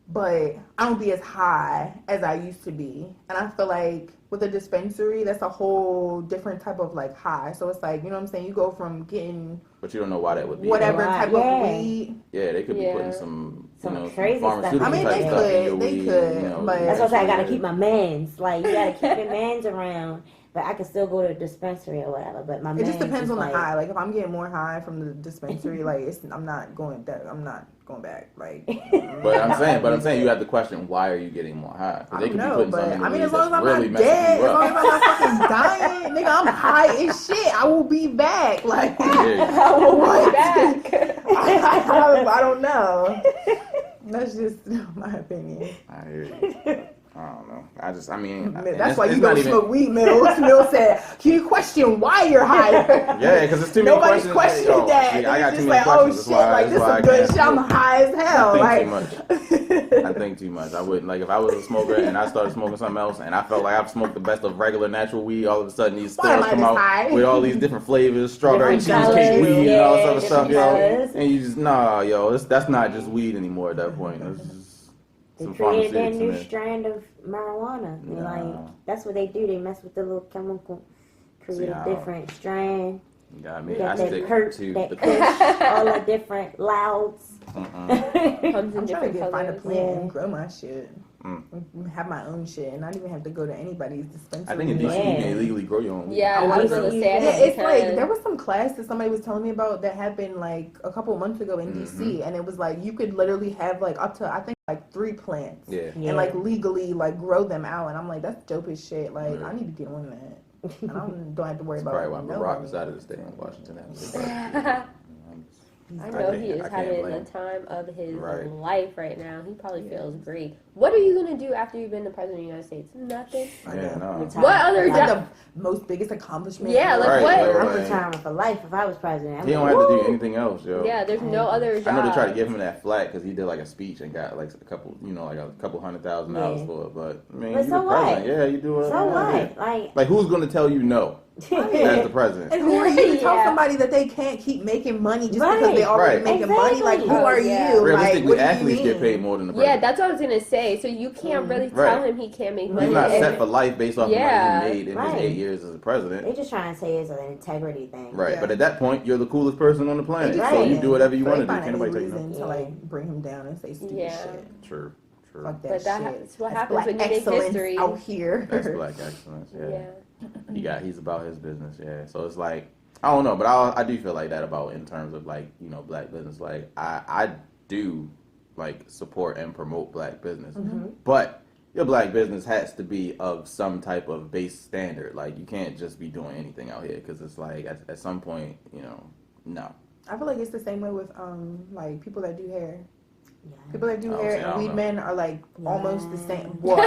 but I don't be as high as I used to be, and I feel like with a dispensary, that's a whole different type of like high. So it's like, you know what I'm saying? You go from getting But you don't know why that would be. whatever Right. type Yeah. of weed. Yeah, they could be Yeah. putting some crazy stuff. pharmaceutical I mean, type they stuff in your could, they weed. could, you know, but- That's what I say. I gotta yeah. keep my mans. Like, you gotta keep your mans around. But I can still go to a dispensary or whatever. But my It just mans depends is on the like, high. Like if I'm getting more high from the dispensary, like I'm not going back. Like, But I'm saying you have to question, why are you getting more high? 'Cause I they don't could be know, putting but something in the I mean, weed as long as that's I'm really not messing dead, you as long as up. I'm not fucking dying, nigga, I'm high as shit. I will be back. Like, Yeah. I will What? be back. I don't know. That's just my opinion. I hear you. I don't know. I mean, That's why it's you not don't even. smoke weed, Mills. Mills said, "Can you question why you're higher?" Yeah, because it's too many Nobody's questions. questioning Yo, that. see, I got It's too just many like, oh questions. shit, like this I is good can't shit. I'm smoke. high as hell. I Like, think too much. I think too much. I wouldn't like if I was a smoker and I started smoking something else and I felt like I've smoked the best of regular natural weed. All of a sudden, these Why am stores I come this out high? with all these different flavors, strawberry Different cheesecake colors, weed and all this yeah, other stuff, different yo. colors. And you just yo, that's not just weed anymore at that point. It's just They some created that pharmaceutics in new there. strand of marijuana. Nah. Like, that's what they do. They mess with the little chemical, create See a how- different strand. You got You me. I got that stick perk, to that the kush, all the different louds. Comes in I'm trying to different find a colors. plant Yeah. and grow my shit. Mm. Have my own shit and not even have to go to anybody's dispensary. I think in DC you Yeah. can illegally grow your own weed. Yeah, I was gonna say. I Yeah, think it's you like can. there was some class that somebody was telling me about that happened like a couple months ago in DC, and it was like you could literally have like up to I think like 3 plants Yeah. Yeah. and like legally like grow them out, and I'm like that's dope as shit. Like Yeah. I need to get on that. And I don't have to worry That's about probably why no Barack money. decided to stay in Washington. I know he is I can't having blame the time of his Right. life right now. He probably feels great. What are you gonna do after you've been the president of the United States? Nothing. Yeah, no. Retire. What other Like job? the most biggest accomplishment. Yeah, like Right, what? like- I'm retiring for life if I was president. He don't have to do anything else, yo. Yeah, there's no other job. I know they tried to give him that flack because he did like a speech and got like a couple, like a couple $100,000 Yeah. for it. But I mean, But you so the what? president. Yeah, you do it. So what? Like, who's gonna tell you no as the president? And who are you to tell Yeah. somebody that they can't keep making money just Right. because they already Right. making money? Like, who Exactly. are Yeah. you? Like, Realistically, what do you athletes mean? get paid more than the Yeah, president. that's what I was gonna say. So you can't really tell Right. him he can't make money. He's not And- set for life based off Yeah. of money he made in his Right. 8 years as a president. They just trying to say it's an integrity thing. Right, Yeah. but at that point, you're the coolest person on the planet, just so say you that. do whatever you So want they to do. find Can't any nobody take reason no. to like bring him down and say stupid Yeah. shit. True. Fuck that But shit. that's what That's happens black when you make excellence history. out here. That's black excellence. Yeah. He's about his business. Yeah, so it's like I don't know, but I do feel like that about in terms of like black business. Like I do like support and promote black business, but your black business has to be of some type of base standard. Like you can't just be doing anything out here because it's like at some point, no. I feel like it's the same way with like people that do hair. Yeah. People that do Oh, hair see, I and don't weed know. men are like almost the same. Well,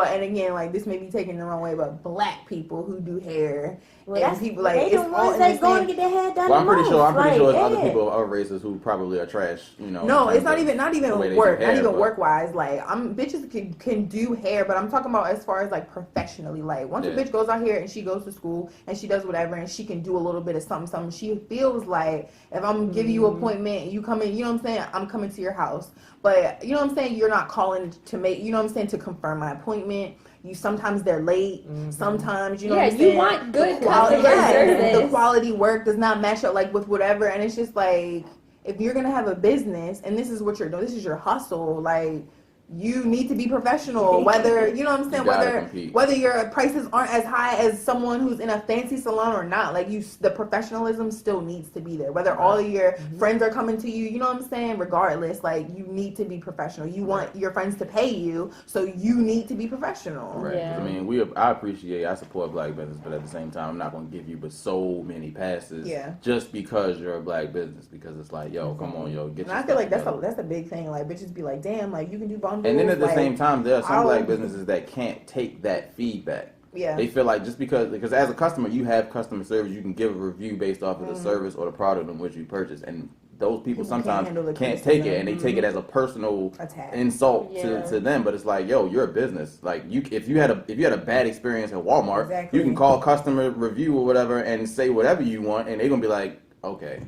and again, like this may be taken the wrong way, but black people who do hair Well, and that's, people like they it's the all ones in that the going same. to get their hair done. Well, I'm the pretty sure. most. I'm pretty sure there's other yeah. people of other races who probably are trash. No, it's not even the way they do work, hair, not even but- work wise. Like bitches can do hair, but I'm talking about as far as like professionally. Like once a Yeah. bitch goes out here and she goes to school and she does whatever and she can do a little bit of something. She feels like if I'm giving you an appointment and you come in, you know what I'm saying? I'm coming to your house, but you know what I'm saying? You're not calling to make, you know what I'm saying, to confirm my appointment. Sometimes they're late. Sometimes you know. Yeah, what I'm you saying? want good The quality, customer yes, service. the quality work does not match up like with whatever, and it's just like if you're gonna have a business and this is what you're doing, this is your hustle, like you need to be professional. Whether you know what I'm saying, You gotta compete. whether your prices aren't as high as someone who's in a fancy salon or not, like the professionalism still needs to be there. Whether all of your friends are coming to you, you know what I'm saying. Regardless, like you need to be professional. You want your friends to pay you, so you need to be professional. Right. Yeah. I mean, I support black business, but at the same time, I'm not going to give you but so many passes. Yeah. Just because you're a black business, because it's like, yo, come on, yo, get. And your I feel stuff like together. that's a big thing. Like bitches be like, damn, like you can do bundles. And then at the like, same time, there are some I'll- black businesses that can't take that feedback. Yeah. They feel like just because as a customer, you have customer service, you can give a review based off of the service or the product in which you purchase, and those people People can't sometimes handle the can't take it, criticism. and they take it as a personal Attack. insult Yeah. to them. But it's like, yo, you're a business. Like if you had a bad experience at Walmart, Exactly. you can call customer review or whatever and say whatever you want, and they're gonna be like, okay,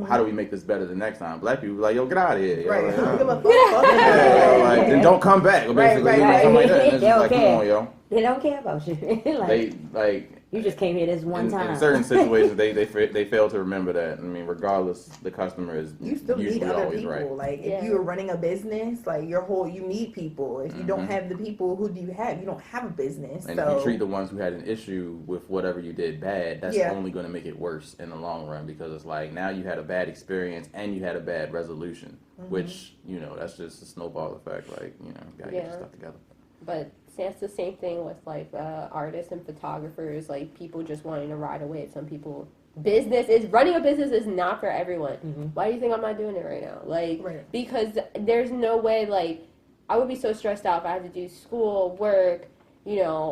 how do we make this better the next time? Black people be like, yo, get out of here. yo. Right. Like, Don't give a fuck. yeah, like, then don't come back. Or Right, basically, right, you know, right. something like that. And it's They just don't like, come care. on, yo. They don't care about you. Like, They you just came here this one time. in certain situations they fail to remember that. I mean, regardless, the customer is You still need usually other always people. right. Like Yeah. if you're running a business, like you need people. If you don't have the people, who do you have? You don't have a business. And so if you treat the ones who had an issue with whatever you did bad, that's Yeah. only going to make it worse in the long run, because it's like now you had a bad experience and you had a bad resolution, which that's just a snowball effect. Like you gotta get your Yeah. stuff together. But that's the same thing with like artists and photographers. Like people just wanting to ride away. Some people, running a business is not for everyone. Why do you think I'm not doing it right now? Like Right. because there's no way. Like I would be so stressed out if I had to do school, work,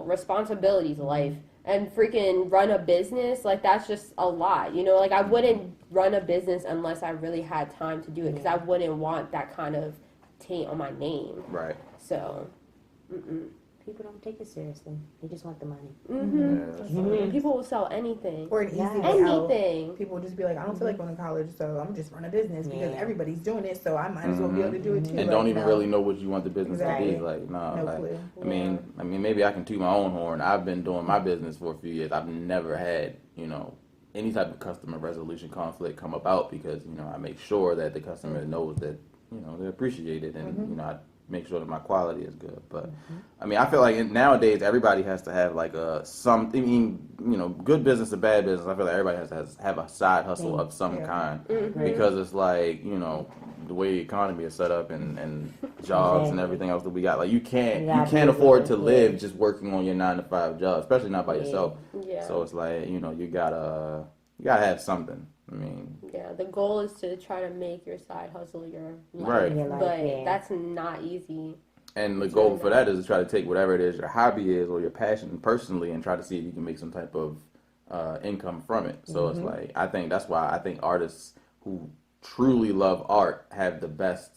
responsibilities, life, and freaking run a business. Like that's just a lot. Like I wouldn't run a business unless I really had time to do it, because I wouldn't want that kind of taint on my name. Right. So. People don't take it seriously. They just want the money. Yeah, that's People will sell anything. or an easy Yeah. way out. Anything. People will just be like, I don't feel like going to college, so I'm just run a business because Yeah. everybody's doing it, so I might as well be able to do it too. and Like, don't even no. really know what you want the business to Exactly. be. Like, no, No like, clue. I mean, maybe I can toot my own horn. I've been doing my business for a few years. I've never had, any type of customer resolution conflict come about, because, I make sure that the customer knows that, they appreciate it, and, I make sure that my quality is good. But I mean, I feel like nowadays everybody has to have like good business or bad business. I feel like everybody has to have a side hustle of some kind, because it's like, the way the economy is set up and jobs and everything else that we got. Like you can't afford to live just working on your 9-to-5 job, especially not by yourself. Yeah. So it's like, you gotta You gotta have something. I mean, Yeah, the goal is to try to make your side hustle your life, Right. Your life, but yeah. that's not easy. and the goal for that is to try to take whatever it is your hobby is or your passion personally and try to see if you can make some type of income from it. So it's like, I think that's why I think artists who truly love art have the best,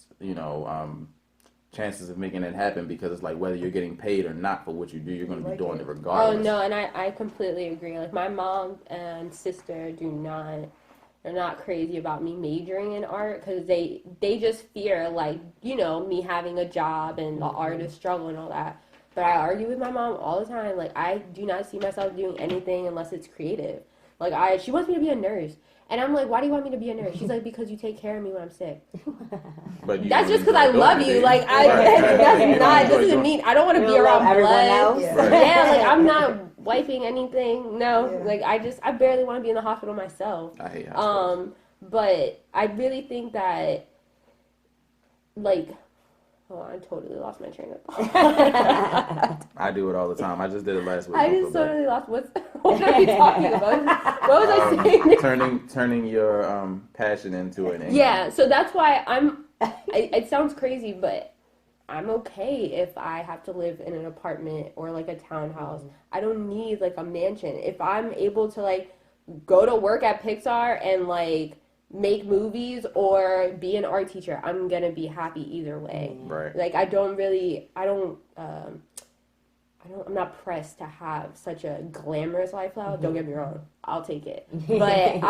chances of making it happen, because it's like whether you're getting paid or not for what you do, you're going to be doing it Oh regardless. no, and I completely agree. Like my mom and sister they're not crazy about me majoring in art because they just fear like, me having a job and the artist struggle and all that. But I argue with my mom all the time. Like I do not see myself doing anything unless it's creative. Like she wants me to be a nurse. And I'm like, why do you want me to be a nurse? She's like, because you take care of me when I'm sick. But That's just because I love you. Like that doesn't mean I don't want to be around everyone blood. else. Yeah. Yeah, like I'm not wiping anything. No, Yeah. like I barely want to be in the hospital myself. I hate hospitals. But I really think that, like, oh, I totally lost my train of thought. I do it all the time. I just did it last week. I just totally lost what are we talking about? What was I saying? Turning your passion into an income. Yeah, so that's why it sounds crazy, but I'm okay if I have to live in an apartment or like a townhouse. I don't need like a mansion. If I'm able to like go to work at Pixar and like make movies or be an art teacher, I'm gonna be happy either way. Right. Like I'm not pressed to have such a glamorous lifestyle. Don't get me wrong, I'll take it. But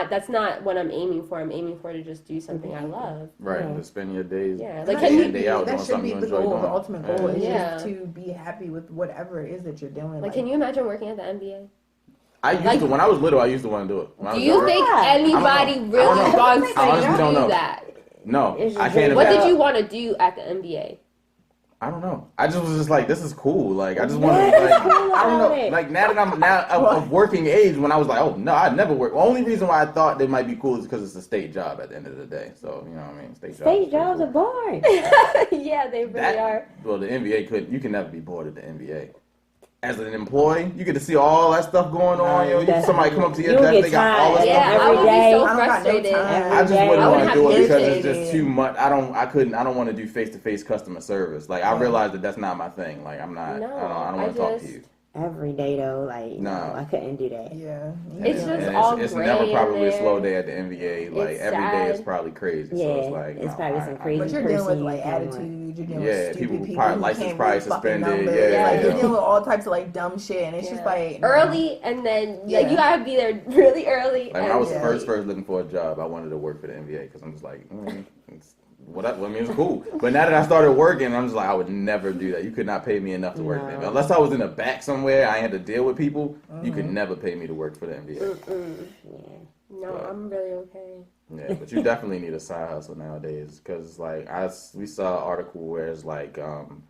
that's not what I'm aiming for. I'm aiming for to just do something I love. Right. Yeah. To spend your days. Yeah. Like, Like, can you, day out doing that should something be you the enjoy goal, doing. the ultimate goal is Yeah. just to be happy with whatever it is that you're doing. like, can you imagine working at the NBA? I used to, when I was little, I used to want to do it. When I Do was you younger. think I don't anybody know. really I don't know. wants I honestly to don't do know. that? No, It's I just can't. What imagine. did you want to do at the NBA? I don't know. I just was just like, this is cool. Like, I just want to, like, I don't know. Like, now that I'm of working age, when I was like, oh, no, I'd never work. The only reason why I thought they might be cool is because it's a state job at the end of the day. So, you know what I mean? State jobs are boring. Yeah, they really are. Well, the NBA you can never be bored at the NBA. As an employee, you get to see all that stuff going on. Somebody come up to your You'll desk, get they got all that tired. stuff. Yeah, I every would be day. so I don't got no frustrated. time. I just day. wouldn't I would want to have do it because irritated. it's just too much. I don't want to do face-to-face customer service. Like, I realized that that's not my thing. Like, I'm not. No, I don't want to talk to you. Every day though, like No. I couldn't do that. Yeah. It's And just all it's gray never in probably a there. slow day at the NBA. Like It's every day is sad. probably crazy. Yeah, So it's like it's no, probably some crazy But you're dealing with person like you dealing with. attitude. You're dealing Yeah, with stupid people people probably who license can't probably read fucking suspended, numbers. yeah, Like yeah. you're dealing with all types of like dumb shit, and it's just Yeah. like no. Early, and then Yeah. like you gotta be there really early. Like when I was Yeah. first looking for a job, I wanted to work for the NBA because I'm just like, it's, I mean, it's cool. But now that I started working, I'm just like, I would never do that. You could not pay me enough to work for the NBA. Unless I was in the back somewhere, I had to deal with people. You could never pay me to work for the NBA. Yeah. No, I'm really okay. Yeah, but you definitely need a side hustle nowadays because like we saw an article where it's like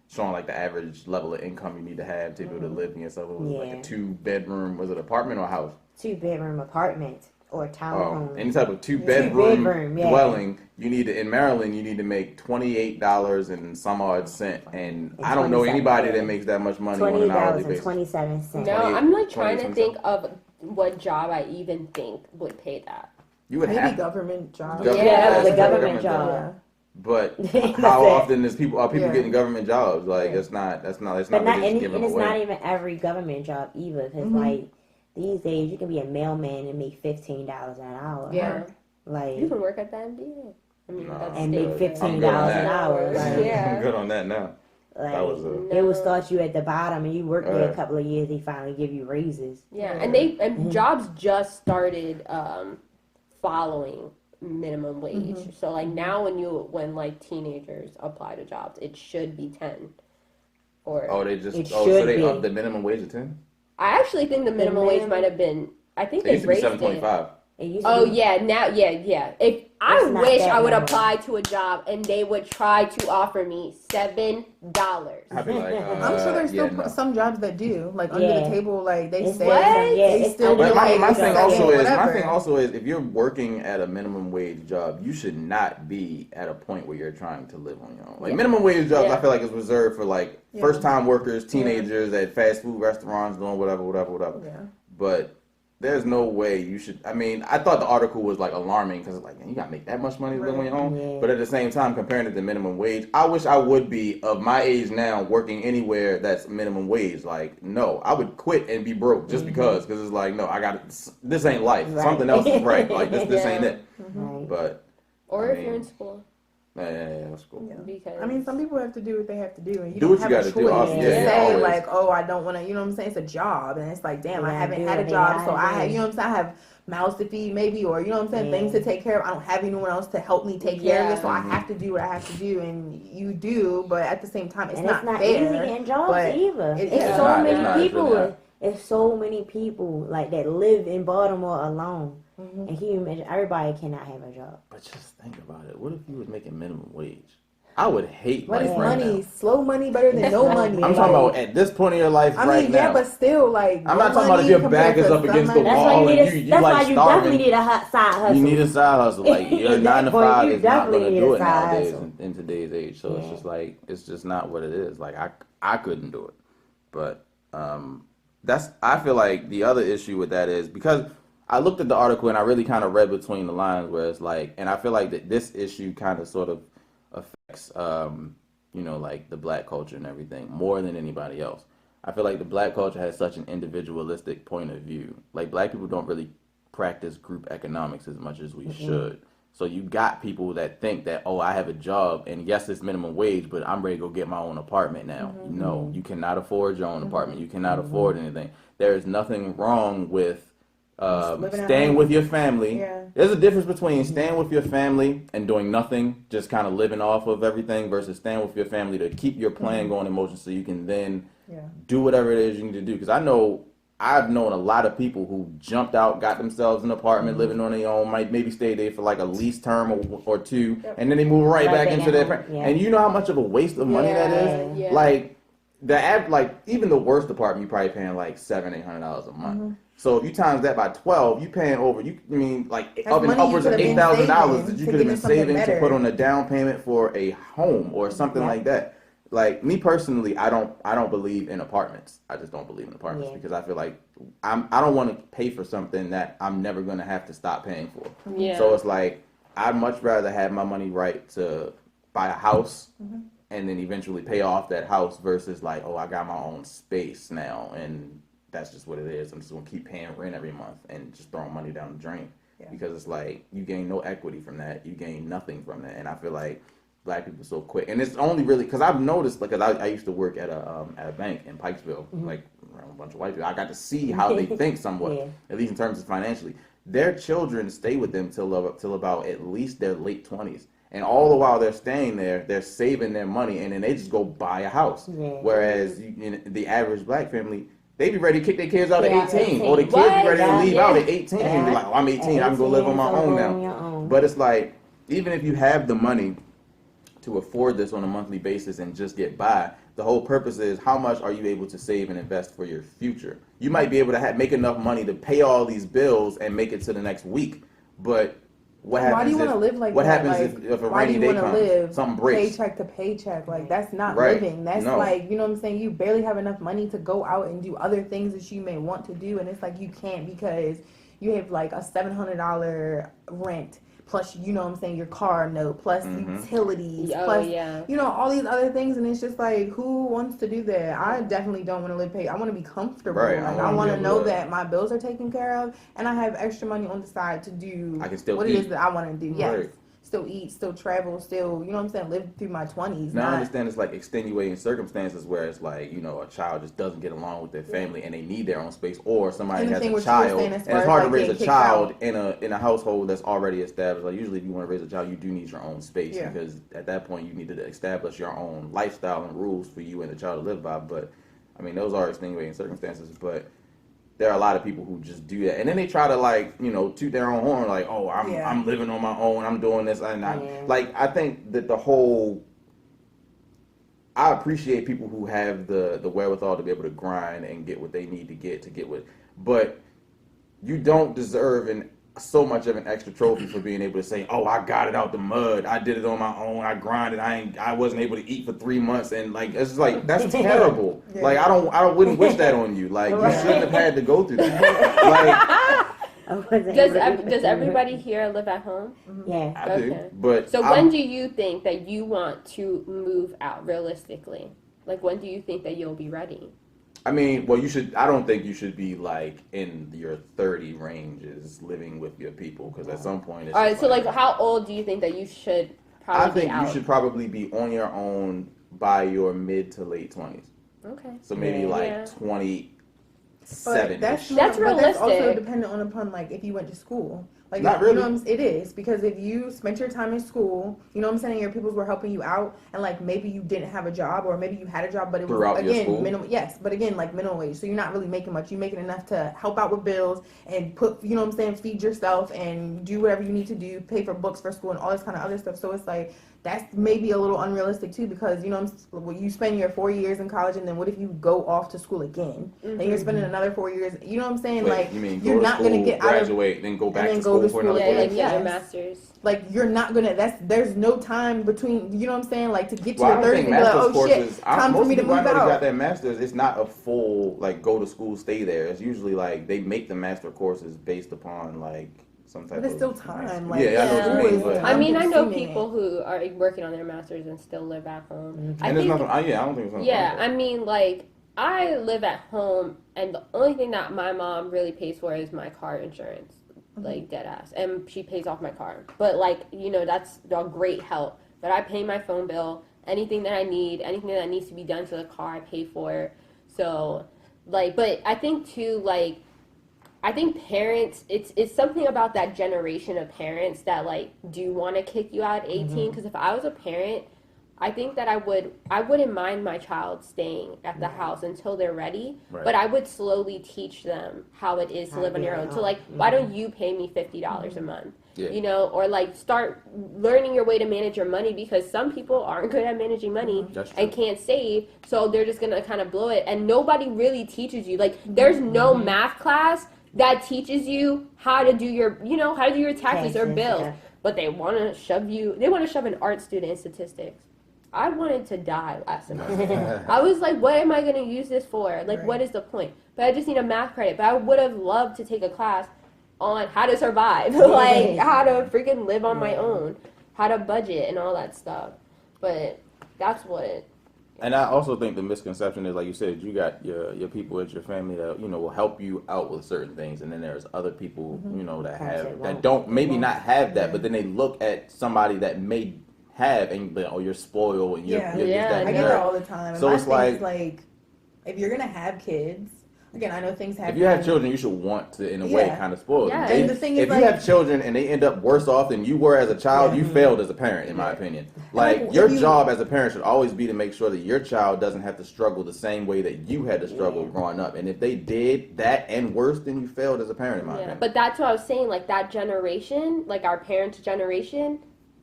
showing like the average level of income you need to have to be able to live in yourself. It was like Yeah. a 2-bedroom, was it apartment or house? 2-bedroom apartment or townhome. Any type of 2-bedroom Two-bedroom, yeah. dwelling, you need to, in Maryland, you need to make $28 and some odd cent. And I don't know 27, anybody yeah. that makes that much money on an hourly basis. $20.27. No, 28, I'm like trying to 27. think of what job I even think would pay that. You would Maybe have government job. Government- Yeah, that was a that's government Yeah. job. But That's how it. often are people Yeah. getting government jobs? Like Yeah. it's not But really not, just and giving it's away. not even every government job either. Because like these days, you can be a mailman and make $15 an hour. Yeah, Like you can work at the NBA. I mean, No, that's and state make I'm fair. $15 good on an that. hour. Like, Yeah. I'm good on that now. like That was they will start you at the bottom, and you work there a Right. couple of years. They finally give you raises. Yeah, and jobs just started following minimum wage. So like now when like teenagers apply to jobs, it should be 10. Or Oh, they just It so should they be. upped the minimum wage to 10. I actually think the minimum wage might have been. I think It they used to be raised it. $7.25. It used to Oh be, yeah, now yeah. If I It's not wish that I would low. apply to a job and they would try to offer me $7. I'd be like, I'm sure there's still no. some jobs that do like under Yeah. the table, like they It's say what? they it's still under do But the like my thing second, also is whatever. if you're working at a minimum wage job, you should not be at a point where you're trying to live on your own. Like minimum wage jobs, Yeah. I feel like is reserved for like first time workers, teenagers at fast food restaurants doing whatever. Yeah. But there's no way you should. I mean, I thought the article was like alarming because like, man, you gotta make that much money to live on your own. Yeah. But at the same time, comparing it to minimum wage, I wish I would be of my age now working anywhere that's minimum wage. Like, no, I would quit and be broke just because it's like, no, I got this ain't life. Right. Something else is right. Like this Yeah. ain't it. Right. But Or I if you're mean, in school. yeah, that's cool. Yeah. Because I mean, some people have to do what they have to do, and you Do don't what you have a gotta do. choice to Yeah, say always. like, "Oh, I don't want to." You know what I'm saying? It's a job, and it's like, damn, I Yeah, haven't do had a what they job, so gotta I have, do. you know what I'm saying? I have mouths to feed, maybe, or you know what I'm saying, Yeah. things to take care of. I don't have anyone else to help me take care of Yeah. it, so I have to do what I have to do, and you do, but at the same time, it's And not it's not fair. easy getting jobs but either. it- It's yeah. so It's many not, it's people. really not. It's so many people like that live in Baltimore alone. Mhm. And can you imagine? Everybody cannot have a job. But just think about it. What if you was making minimum wage? I would hate What life is right money? now. Slow money better than no Slow money. money. I'm talking about at this point in your life I mean, right yeah, now. but still, like, I'm no not talking about if money your compared back is to up against some the That's money. why wall you need. and you That's like why you starving. definitely need a hot side hustle. You need a side hustle. Like your At 9 that to point, 5 you is not definitely going to need do a it side nowadays hustle. in today's age. So it's Yeah. just like it's just not what it is. Like I couldn't do it. But that's I feel like the other issue with that is because I looked at the article and I really kind of read between the lines where it's like, and I feel like that this issue kind of sort of affects like the black culture and everything more than anybody else. I feel like the black culture has such an individualistic point of view. Like black people don't really practice group economics as much as we should. So you got people that think that, oh, I have a job and yes, it's minimum wage, but I'm ready to go get my own apartment now. No, you cannot afford your own apartment. You cannot afford anything. There is nothing wrong with living at staying home. with your family. Yeah. There's a difference between staying with your family and doing nothing, just kind of living off of everything, versus staying with your family to keep your plan going in motion so you can then Yeah. do whatever it is you need to do. Because I've known a lot of people who jumped out, got themselves an apartment, living on their own, might maybe stay there for like a lease term or two, and then they move right back into their. Yeah. And you know how much of a waste of money that is. Yeah. Like even the worst apartment, you probably paying like $700-800 a month. So if you times that by 12, you paying over. That's Up in money you upwards of could have been $8,000 that saving you to could have get been in something saving to better. put on a down payment for a home or something Yeah. like that. Like me personally, I don't believe in apartments. I just don't believe in apartments Yeah. because I feel like I don't want to pay for something that I'm never going to have to stop paying for. Yeah. So it's like I'd much rather have my money right to buy a house and then eventually pay off that house versus like, oh, I got my own space now and that's just what it is. I'm just gonna keep paying rent every month and just throwing money down the drain because it's like you gain no equity from that. You gain nothing from that, and I feel like black people so quick. And it's only really because I've noticed because I used to work at a bank in Pikesville, like around a bunch of white people. I got to see how they think somewhat, Yeah. at least in terms of financially. Their children stay with them till about at least their late 20s. And all the while they're staying there, they're saving their money, and then they just go buy a house. Yeah. Whereas the average black family, they be ready to kick their kids out Yeah, at 18, 18. or the kids What? be ready to Yeah, leave yeah. out at 18 and be like, oh, I'm 18, I can go live on my own On your now. own. But it's like, even if you have the money to afford this on a monthly basis and just get by, the whole purpose is how much are you able to save and invest for your future. You might be able to make enough money to pay all these bills and make it to the next week, but what happens Why do you want to live like what that? happens Like, if a why do rainy you day want to comes, live something breaks? paycheck to paycheck? Like, that's not Right. living. That's No. like, you know what I'm saying? You barely have enough money to go out and do other things that you may want to do, and it's like you can't because you have like a $700 rent plus, you know what I'm saying, your car note plus utilities Oh, plus yeah. you know, all these other things, and it's just like, who wants to do that? I definitely don't want to live I want to be comfortable. Right, Like, I I wanna want be to able know to- that my bills are taken care of, and I have extra money on the side to do I can still what it eat. is that I want to do. Yes, Right. still eat, still travel, still, you know what I'm saying, live through my 20s. Now I not- understand it's like extenuating circumstances where it's like, a child just doesn't get along with their family and they need their own space, or somebody And the has thing a what you were child saying and as far it's as, hard to like, raise a getting kicked child out. in a household that's already established. Like usually if you want to raise a child, you do need your own space Yeah. because at that point you need to establish your own lifestyle and rules for you and the child to live by. But I mean, those are extenuating circumstances, but there are a lot of people who just do that, and then they try to toot their own horn, like, oh, I'm living on my own, I'm doing this, and I think that I appreciate people who have the wherewithal to be able to grind and get what they need to get what, but you don't deserve so much of an extra trophy for being able to say, oh, I got it out the mud, I did it on my own, I grinded, I wasn't able to eat for 3 months, and like it's just like that's terrible. Yeah. Like I wouldn't wish that on you. Like you shouldn't have had to go through that. I wasn't Does able to- does everybody here live at home? Yes. I do, Okay. but So when do you think that you want to move out realistically? Like when do you think that you'll be ready? I mean, well, you should. I don't think you should be like in your 30 ranges living with your people, because at some point, it's All right. just So like, how old do you think that you should I probably think be out? you should probably be on your own by your mid to late 20s. Okay. So maybe Yeah. like Yeah. 27. That's That's but that's also realistic. dependent upon like if you went to school. Like Not you know really. what it is, because if you spent your time in school, you know what I'm saying, your peoples were helping you out, and like maybe you didn't have a job, or maybe you had a job but it was Throughout your again school? minimum, yes, but again like minimum wage, so you're not really making much. You're making enough to help out with bills and put, you know what I'm saying, feed yourself and do whatever you need to do, pay for books for school and all this kind of other stuff. So it's like that's maybe a little unrealistic too, because you know well, you spend your 4 years in college, and then what if you go off to school again? Then you're spending another 4 years. You know what I'm saying? Wait, like you mean you're go to not school, gonna get out of graduate, then go back then to go school to for school another Yeah, 4 like years? get your Yes. master's. like you're not gonna. There's no time between. You know what I'm saying? Like to get to Well, I your don't 30s think and be like, master's oh shit, courses. time Most for me to people I move know that got out. their masters. It's not a full like go to school, stay there. It's usually like they make the master courses based upon like some type But it's of still time. Like, yeah, I know what you school mean. is But I mean, I know time-consuming. people who are working on their masters and still live at home. I and there's think, nothing. Yeah, I don't think there's nothing. yeah, wrong I with mean, like I live at home, and the only thing that my mom really pays for is my car insurance, like dead ass, and she pays off my car. But like, you know, that's a great help. But I pay my phone bill, anything that I need, anything that needs to be done to the car, I pay for. So, like, but I think too, like, I think parents, it's something about that generation of parents that like do want to kick you out at 18. Because if I was a parent, I think that I wouldn't mind my child staying at the house until they're ready, Right. but I would slowly teach them how it is to How live to on be your on own. So your like, own. why don't you pay me $50 a month? Yeah. You know, or like start learning your way to manage your money, because some people aren't good at managing money That's true. and can't save, so they're just gonna kind of blow it, and nobody really teaches you. Like, there's no math class that teaches you how to do your, you know, how to do your taxes or Taxes, bills, yeah. but they want to shove an art student in statistics. I wanted to die last semester. I was like, what am I going to use this for? Like, what is the point? But I just need a math credit. But I would have loved to take a class on how to survive, like how to freaking live on my own, how to budget and all that stuff. But that's what. And I also think the misconception is, like you said, you got your people at your family that, you know, will help you out with certain things, and then there's other people, you know, that Perhaps have they that won't. don't maybe not have that, but then they look at somebody that may have, and be like, oh, you're spoiled, and you're, Yeah. you're Yeah, this, that, I and get that. that all the time. And So my it's thing like- is, like, if you're gonna have kids, again, I know things happen. If you have children, you should want to, in a way, Yeah. kind of spoil them. Yeah. They- And the thing is, if you like- have children and they end up worse off than you were as a child, you failed as a parent, in my opinion. Like, like, your if you- job as a parent should always be to make sure that your child doesn't have to struggle the same way that you had to struggle growing up. And if they did that and worse, then you failed as a parent, in my Yeah, opinion. but that's what I was saying. Like that generation, like our parents' generation,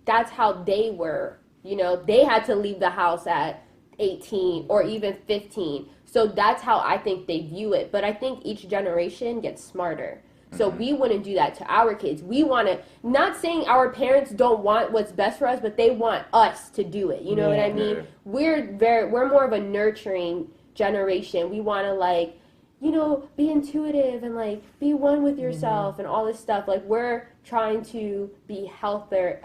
that's how they were. You know, they had to leave the house at 18 or even 15. So that's how I think they view it. But I think each generation gets smarter. So we wouldn't do that to our kids. We want to, not saying our parents don't want what's best for us, but they want us to do it. You know what I mean? Yeah. We're more of a nurturing generation. We want to like, you know, be intuitive and like be one with yourself and all this stuff. Like we're trying to be healthier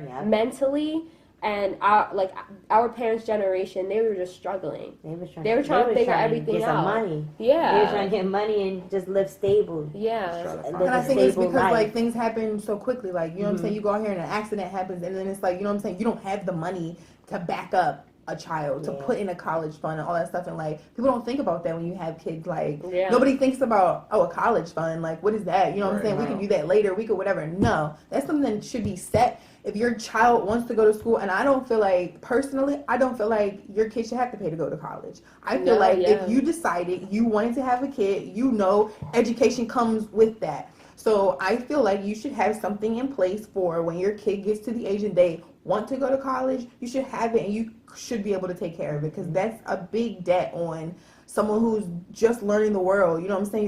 Yeah. mentally. And our parents' generation, they were just struggling. They were trying to figure everything get some out. money. Yeah. They were trying to get money and just live stable. Yeah. Try to find Live And I a think it's stable because life. like things happen so quickly. Like, you know what I'm saying? You go out here and an accident happens, and then it's like, you know what I'm saying? You don't have the money to back up a child, to Yeah. put in a college fund and all that stuff. And like, people don't think about that when you have kids. Like, Yeah. nobody thinks about, oh, a college fund. Like, what is that? You know what I'm Right. saying? We can do that later. We could whatever. No, that's something that should be set. If your child wants to go to school, and I don't feel like, personally, I don't feel like your kid should have to pay to go to college. I feel No, like yeah. if you decided you wanted to have a kid, you know, education comes with that. So I feel like you should have something in place for when your kid gets to the age and they want to go to college, you should have it and you should be able to take care of it, because that's a big debt on someone who's just learning the world. You know what I'm saying?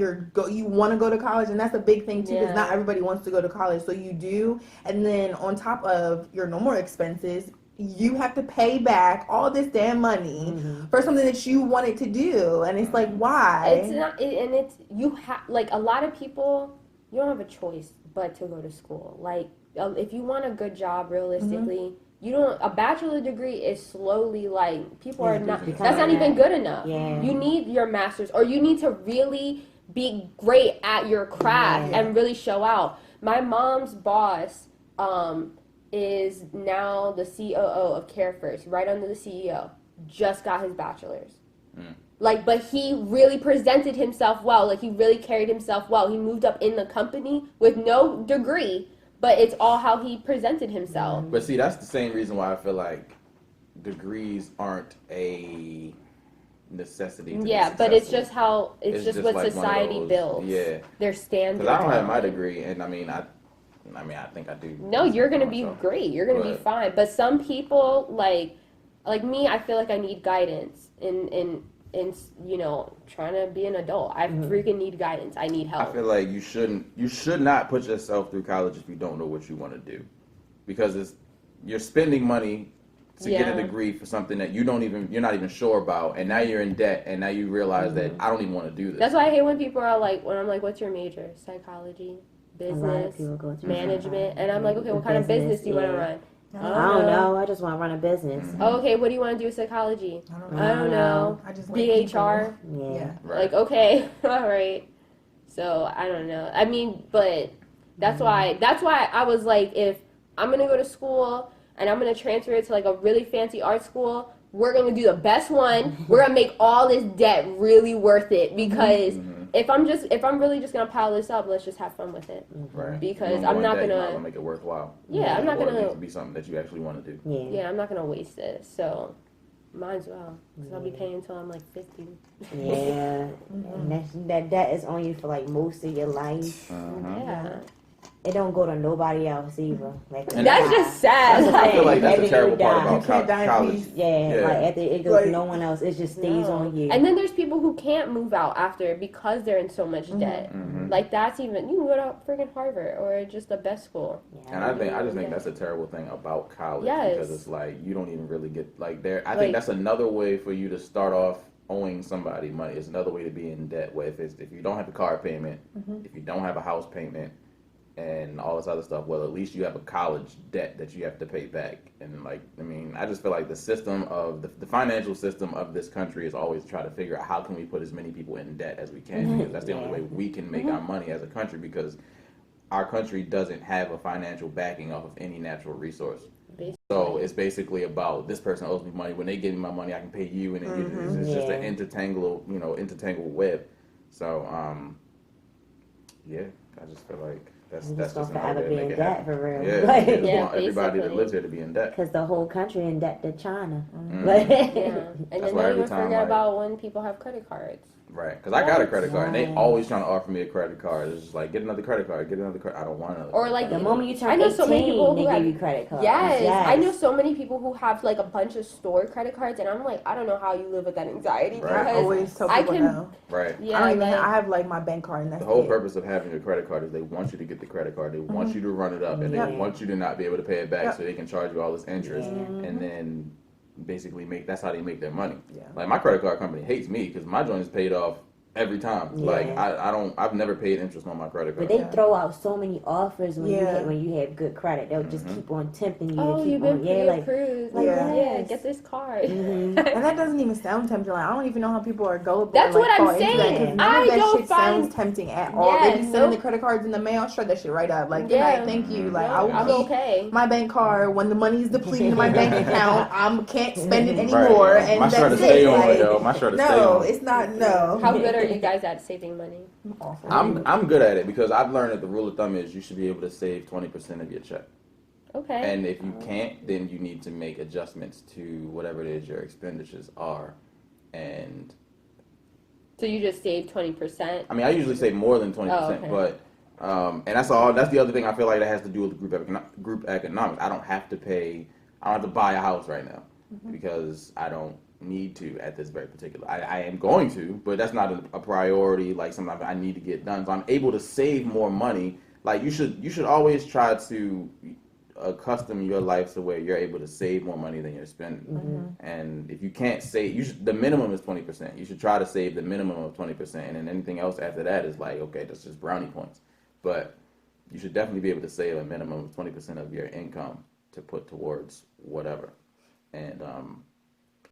You want to go to college, and that's a big thing too, because Yeah. not everybody wants to go to college. So you do, and then on top of your normal expenses, you have to pay back all this damn money for something that you wanted to do, and it's like, why? It's not, and it's you have like a lot of people. you don't have a choice but to go to school. Like, if you want a good job, realistically, you don't. A bachelor degree is slowly like people are not. That's not even good enough. Yeah. You need your master's, or you need to really be great at your craft and really show out. My mom's boss is now the COO of Care First, right under the CEO. Just got his bachelor's. Like, but he really presented himself well. Like, he really carried himself well. He moved up in the company with no degree, but it's all how he presented himself. But see, that's the same reason why I feel like degrees aren't a necessity. To Yeah, be but it's successful. just how it's just what like society one of those, builds. Yeah, Their standards. because I don't have my degree, and I think I do. No, you're gonna be myself. great. You're gonna be fine. But some people like me, I feel like I need guidance in trying to be an adult. I freaking need guidance. I need help. I feel like you should not put yourself through college if you don't know what you want to do, because you're spending money to get a degree for something that you're not even sure about, and now you're in debt, and now you realize that I don't even want to do this. That's why I hate when people are like, when I'm like, what's your major? Psychology, A lot of business, people go to management, and I'm like, okay, what kind of business do you want to run? I don't know. I just want to run a business. Oh, okay, what do you want to do with psychology? I don't know. I don't know. I just Be like HR. Yeah. Right. Like, okay, all right. So I don't know. I mean, but that's why I was like, if I'm gonna go to school and I'm gonna transfer it to like a really fancy art school, we're gonna do the best one. We're gonna make all this debt really worth it, because if I'm really just gonna pile this up, let's just have fun with it. Right. Because You I'm not you might as gonna. well make it worthwhile. Yeah, I'm not Or it gonna. needs to be something that you actually want to do. Yeah. Yeah, I'm not gonna waste it. So, might as well, because I'll be paying until I'm like 50. Yeah. And that is on you for like most of your life. Yeah. It don't go to nobody else either. Like, And That's just sad. That's the I feel like that's After the terrible you part die. about You can't die in college. peace. Yeah, Yeah. like after it goes Like- to no one else, it just stays No. on you. And then there's people who can't move out after because they're in so much debt. Like, that's even, you can go to freaking Harvard or just the best school. And I just think that's a terrible thing about college, Yes. because it's like you don't even really get like there. I Like- think that's another way for you to start off owing somebody money. It's another way to be in debt. Where if you don't have a car payment, if you don't have a house payment, and all this other stuff, well, at least you have a college debt that you have to pay back. And like, I mean, I just feel like the system of the financial system of this country is always try to figure out how can we put as many people in debt as we can, because that's the only way we can make our money as a country, because our country doesn't have a financial backing off of any natural resource. Basically. So it's basically about this person owes me money. When they give me my money, I can pay you, and it's just an intertangled web. So yeah, I just feel like that's You're just just gonna another forever way be to in make it debt happen. for real. Yeah, Like, they just Yeah, want everybody that basically. lives here to be in debt. because the whole country in debt to China. Yeah. Like, And That's then why don't every even time, forget like- about when people have credit cards. Right, because I got a credit card, and they Right. always trying to offer me a credit card. It's just like, get another credit card, get another credit. I don't want another. Or credit like card. the moment you turn I know 18, so many people they who give have- you credit cards. Yes. I know so many people who have like a bunch of store credit cards, and I'm like, I don't know how you live with that anxiety, Right. I because always tell I people can- no. Right. yeah, I don't even. like, I have like my bank card, and that's The whole it. purpose of having a credit card is they want you to get the credit card. They want you to run it up, and Yeah. they want you to not be able to pay it back, Yep. so they can charge you all this interest, Yeah. and then basically that's how they make their money. Yeah. Like my credit card company hates me because my joint is paid off every time. Yeah. Like I've never paid interest on my credit But card. they throw out so many offers when Yeah. you have good credit. They'll just keep on tempting you. oh, and keep you've been on, yeah, like, pre-approved. like, Yeah. Yeah, yes. get this card. And that doesn't even sound tempting. Like, I don't even know how people are gullible. That's and, like, what I'm fall into that, 'cause saying. none I of that don't shit find- sounds tempting at all. They be Yeah, sending nope. the credit cards in the mail. Shred that shit right up. Like, good Yeah. night, thank you. Like, No, I will I'm keep okay. my bank card when the money's depleting in my bank account. I can't spend it Right. anymore, and My that's shirt it. to stay on, Like, yo. My shirt to stay no, on. it's not. No. How good are you guys at saving money? Awful. I'm good at it because I've learned that the rule of thumb is you should be able to save 20% of your check. Okay. And if you can't, then you need to make adjustments to whatever it is your expenditures are. And So you just saved 20%? I mean, I usually say more than 20%, Oh, okay. but and that's all. That's the other thing I feel like that has to do with group economics. I don't have to buy a house right now because I don't need to at this very particular. I am going to, but that's not a priority. Like something I need to get done, so I'm able to save more money. Like you should always try to accustom your life to where you're able to save more money than you're spending. And if you can't save, the minimum is 20%. You should try to save the minimum of 20%, and then anything else after that is like, okay, that's just brownie points. but you should definitely be able to save a minimum of 20% of your income to put towards whatever. And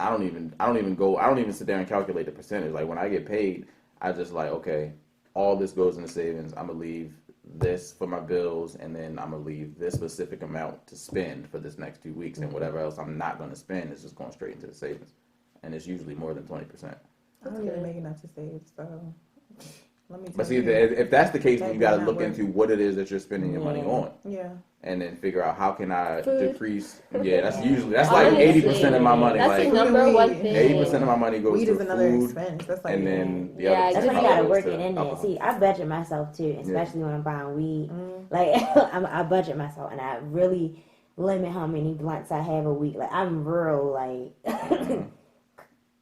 I don't even sit there and calculate the percentage. Like when I get paid, I just like, okay, all this goes into savings. I'm gonna leave this for my bills, and then I'm gonna leave this specific amount to spend for this next 2 weeks, and whatever else I'm not gonna spend is just going straight into the savings. And it's usually more than 20%. I don't even make enough to save, so let me. But see, if that's the case, then you got to That look work. into what it is that you're spending your money on, Yeah. and then figure out how can I Food. decrease. Yeah, that's like Honestly, 80% of my money. That's Like the number one Weed. thing. 80% of my money goes Weed to is another food, expense. That's like and then the Yeah, other That's percent what you probably gotta goes work to it in there. alcohol. See, I budget myself too, especially when I'm buying weed. Like I budget myself, and I really limit how many blunts I have a week. Like I'm real, like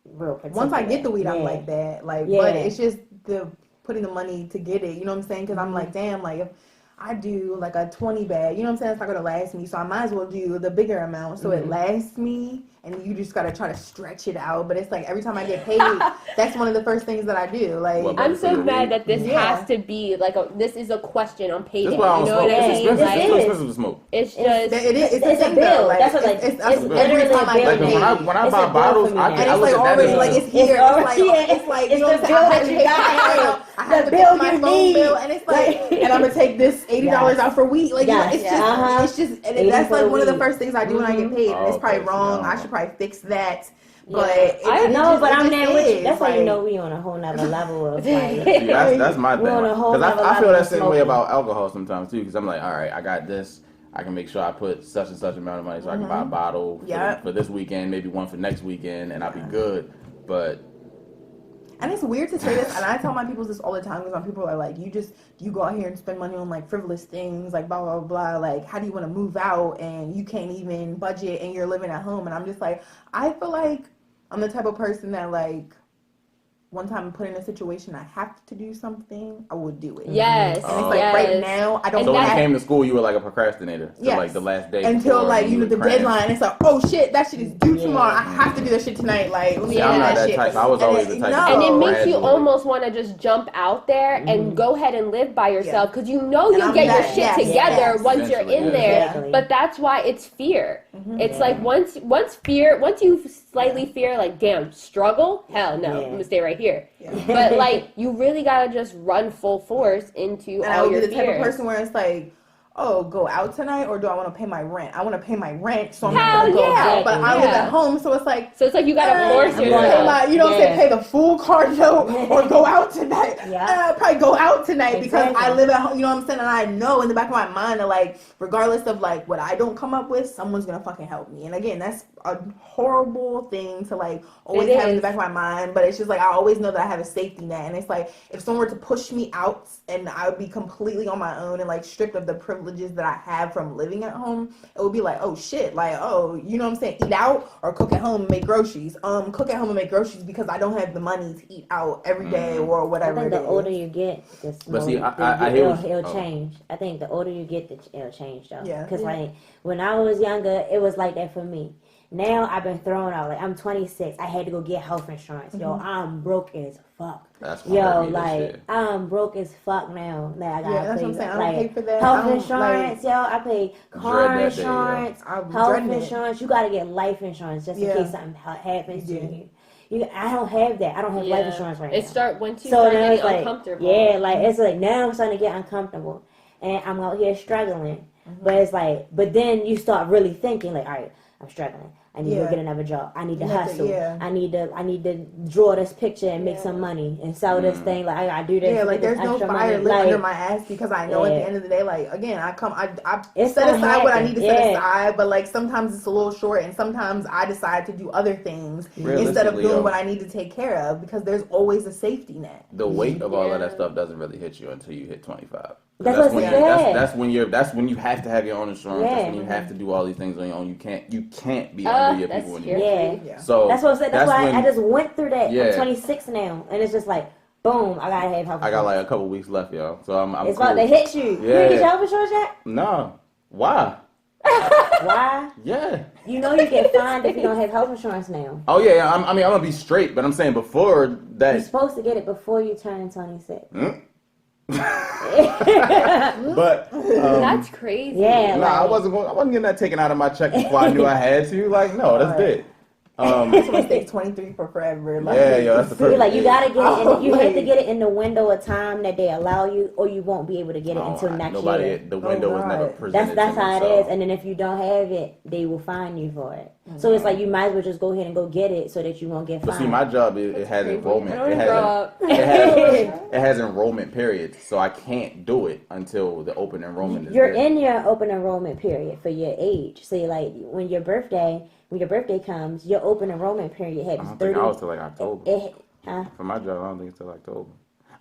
real particular. once I get the weed, I'm Yeah. like that. Like, Yeah. but it's just the putting the money to get it. You know what I'm saying? Because I'm like, damn, like if I do like a 20 bag, you know what I'm saying? It's not gonna last me, so I might as well do the bigger amount so it lasts me. And you just gotta try to stretch it out. But it's like every time I get paid, that's one of the first things that I do. Like, Well, I'm so mad that this Yeah. has to be like this is a question on payday. That's why I You don't know smoke. what I It's mean? expensive. Like, It's too expensive to smoke. it's just it is. It's, It's a a thing bill. though. Like, That's what, like, it's it's every literally time I a get bill. paid. When I It's buy a bill bottles, for me I now. can And I it's look like at that already as like a- it's here. It's like yeah. it's like It's you know the what I'm saying? bill I that have to you pay got. I have The to bill pay my you phone need. bill, and it's like, Like- and I'm gonna take this $80 out for weed. Like, you know, Yes. it's just, Uh-huh. it's just, and 80 that's for like the one of the weed. first things I do when I get paid. And it's Oh, probably okay, wrong. so- I should probably fix that. Yeah. But I No, but I'm there there with you. That's why you know we on a whole nother level of like. See, that's my thing. We're on a whole Because nother I feel level that of same way smoking. about alcohol sometimes too. Because I'm like, all right, I got this. I can make sure I put such and such amount of money so I can buy a bottle for, Yep. for this weekend, maybe one for next weekend, and I'll be good. But And it's weird to say this, and I tell my people this all the time because when people are like, you go out here and spend money on like frivolous things, like blah, blah, blah, like how do you want to move out and you can't even budget and you're living at home? And I'm just like, I feel like I'm the type of person that like, one time I'm put in a situation I have to do something, I would do it. yes, And it's like right now, I don't And so when you have came to school, you were like a procrastinator. So Yes. like the last day until before, like, you know, were the cramming. deadline. It's like, oh shit, that shit is due Yeah. tomorrow. I have to do that shit tonight. Like, let me See, do I'm not that shit. type. I was And always it- the type. no. to And it go makes you gradually. almost want to just jump out there and go ahead and live by yourself because you know And you'll I'm get your that- shit yes, together yes. once you're Eventually, in yeah. there. Exactly. But that's why it's fear. It's Yeah. like once you slightly fear, like, damn, struggle? Hell no, Yeah. I'm gonna stay right here. Yeah. But like, you really gotta just run full force into And I all would your be the type of fears. person where it's like, oh, go out tonight, or do I want to pay my rent? I want to pay my rent, so I'm Hell not gonna go yeah. out. But I live Yeah. at home, so it's like, So it's like you gotta force I'm gonna yourself. pay my, you know what I'm saying, Yeah. pay the full car note or go out tonight. Yeah. I'll probably go out tonight because Exactly. I live at home, you know what I'm saying? And I know in the back of my mind that like, regardless of like what I don't come up with, someone's gonna fucking help me. And again, that's a horrible thing to like always It have in the is. back of my mind, but it's just like I always know that I have a safety net. And it's like if someone were to push me out and I would be completely on my own and like stripped of the privileges that I have from living at home, it would be like, oh shit, like, oh, you know what I'm saying, eat out or cook at home and make groceries. Cook at home and make groceries because I don't have the money to eat out every day or I whatever think it the is. older you get, the But see, smaller I hear what it'll oh. change. I think the older you get, it'll change though. Yeah. Because like when I was younger, it was like that for me. Now I've been thrown out. Like I'm 26. I had to go get health insurance. Yo, I'm broke as fuck. That's what hurt Yo, me this like year. I'm broke as fuck now. Like I gotta Yeah, that's pay what I'm saying. I don't like pay for that. I health don't, insurance. Yo, I pay car Dread that day, yo. insurance, I'm health dreading it. insurance. You gotta get life insurance just in Yeah. case something happens to Yeah. you. I don't have that. I don't have life insurance right now. Once you So start now getting it's like, uncomfortable. yeah, like it's like now I'm starting to get uncomfortable, and I'm out here struggling. But it's like, but then you start really thinking like, all right, I'm struggling. I need to Yeah. go get another job. I need to You have to- hustle. yeah. I need to draw this picture and make some money and sell this thing. Like I gotta do this. Yeah, like get this there's no extra fire money. lit Like, under my ass because I know at Yeah. the end of the day, like again, I It's set gonna aside what I happen. need to set Yeah. aside, but like sometimes it's a little short, and sometimes I decide to do other things instead of Realistically, doing yo. what I need to take care of because there's always a safety net. The weight of all of that Yeah. stuff doesn't really hit you until you hit 25. That's That's what when I you said. that's when you have to have your own insurance. That's Yeah. when you have to do all these things on your own. You can't be under your that's people scary. anymore. Yeah. Yeah. So That's what I'm saying. That's why when I just went through that. Yeah. I'm 26 now, and it's just like, boom, I gotta have health I got insurance. like a couple weeks left, y'all. So I'm It's cool. about to hit you. You Yeah. ain't get your health insurance yet? No. Why? Why? Yeah. You know you get fined if you don't have health insurance now. Oh yeah. I'm gonna be straight, but I'm saying before You're that. supposed to get it before you turn 26. Hmm? But That's crazy. Yeah. nah, I wasn't getting that taken out of my check before I knew I had to. Like, no, that's big. This one stays 23 for forever. Like, Yeah, yo, that's the See, perfect. like you gotta get it. You have to like- get it in the window of time that they allow you, or you won't be able to get it until next year. The window was never God. presented. That's to how me, it so. is. And then if you don't have it, they will fine you for it. So it's like you might as well just go ahead and go get it so that you won't get But fined. see, my job it has Crazy. enrollment. I don't It wanna grow has up. it has enrollment periods, so I can't do it until the open enrollment is You're there. in your open enrollment period for your age. So like when your birthday comes, your open enrollment period I happens don't think 30. I was till like October. Huh? For my job, I don't think it's till October.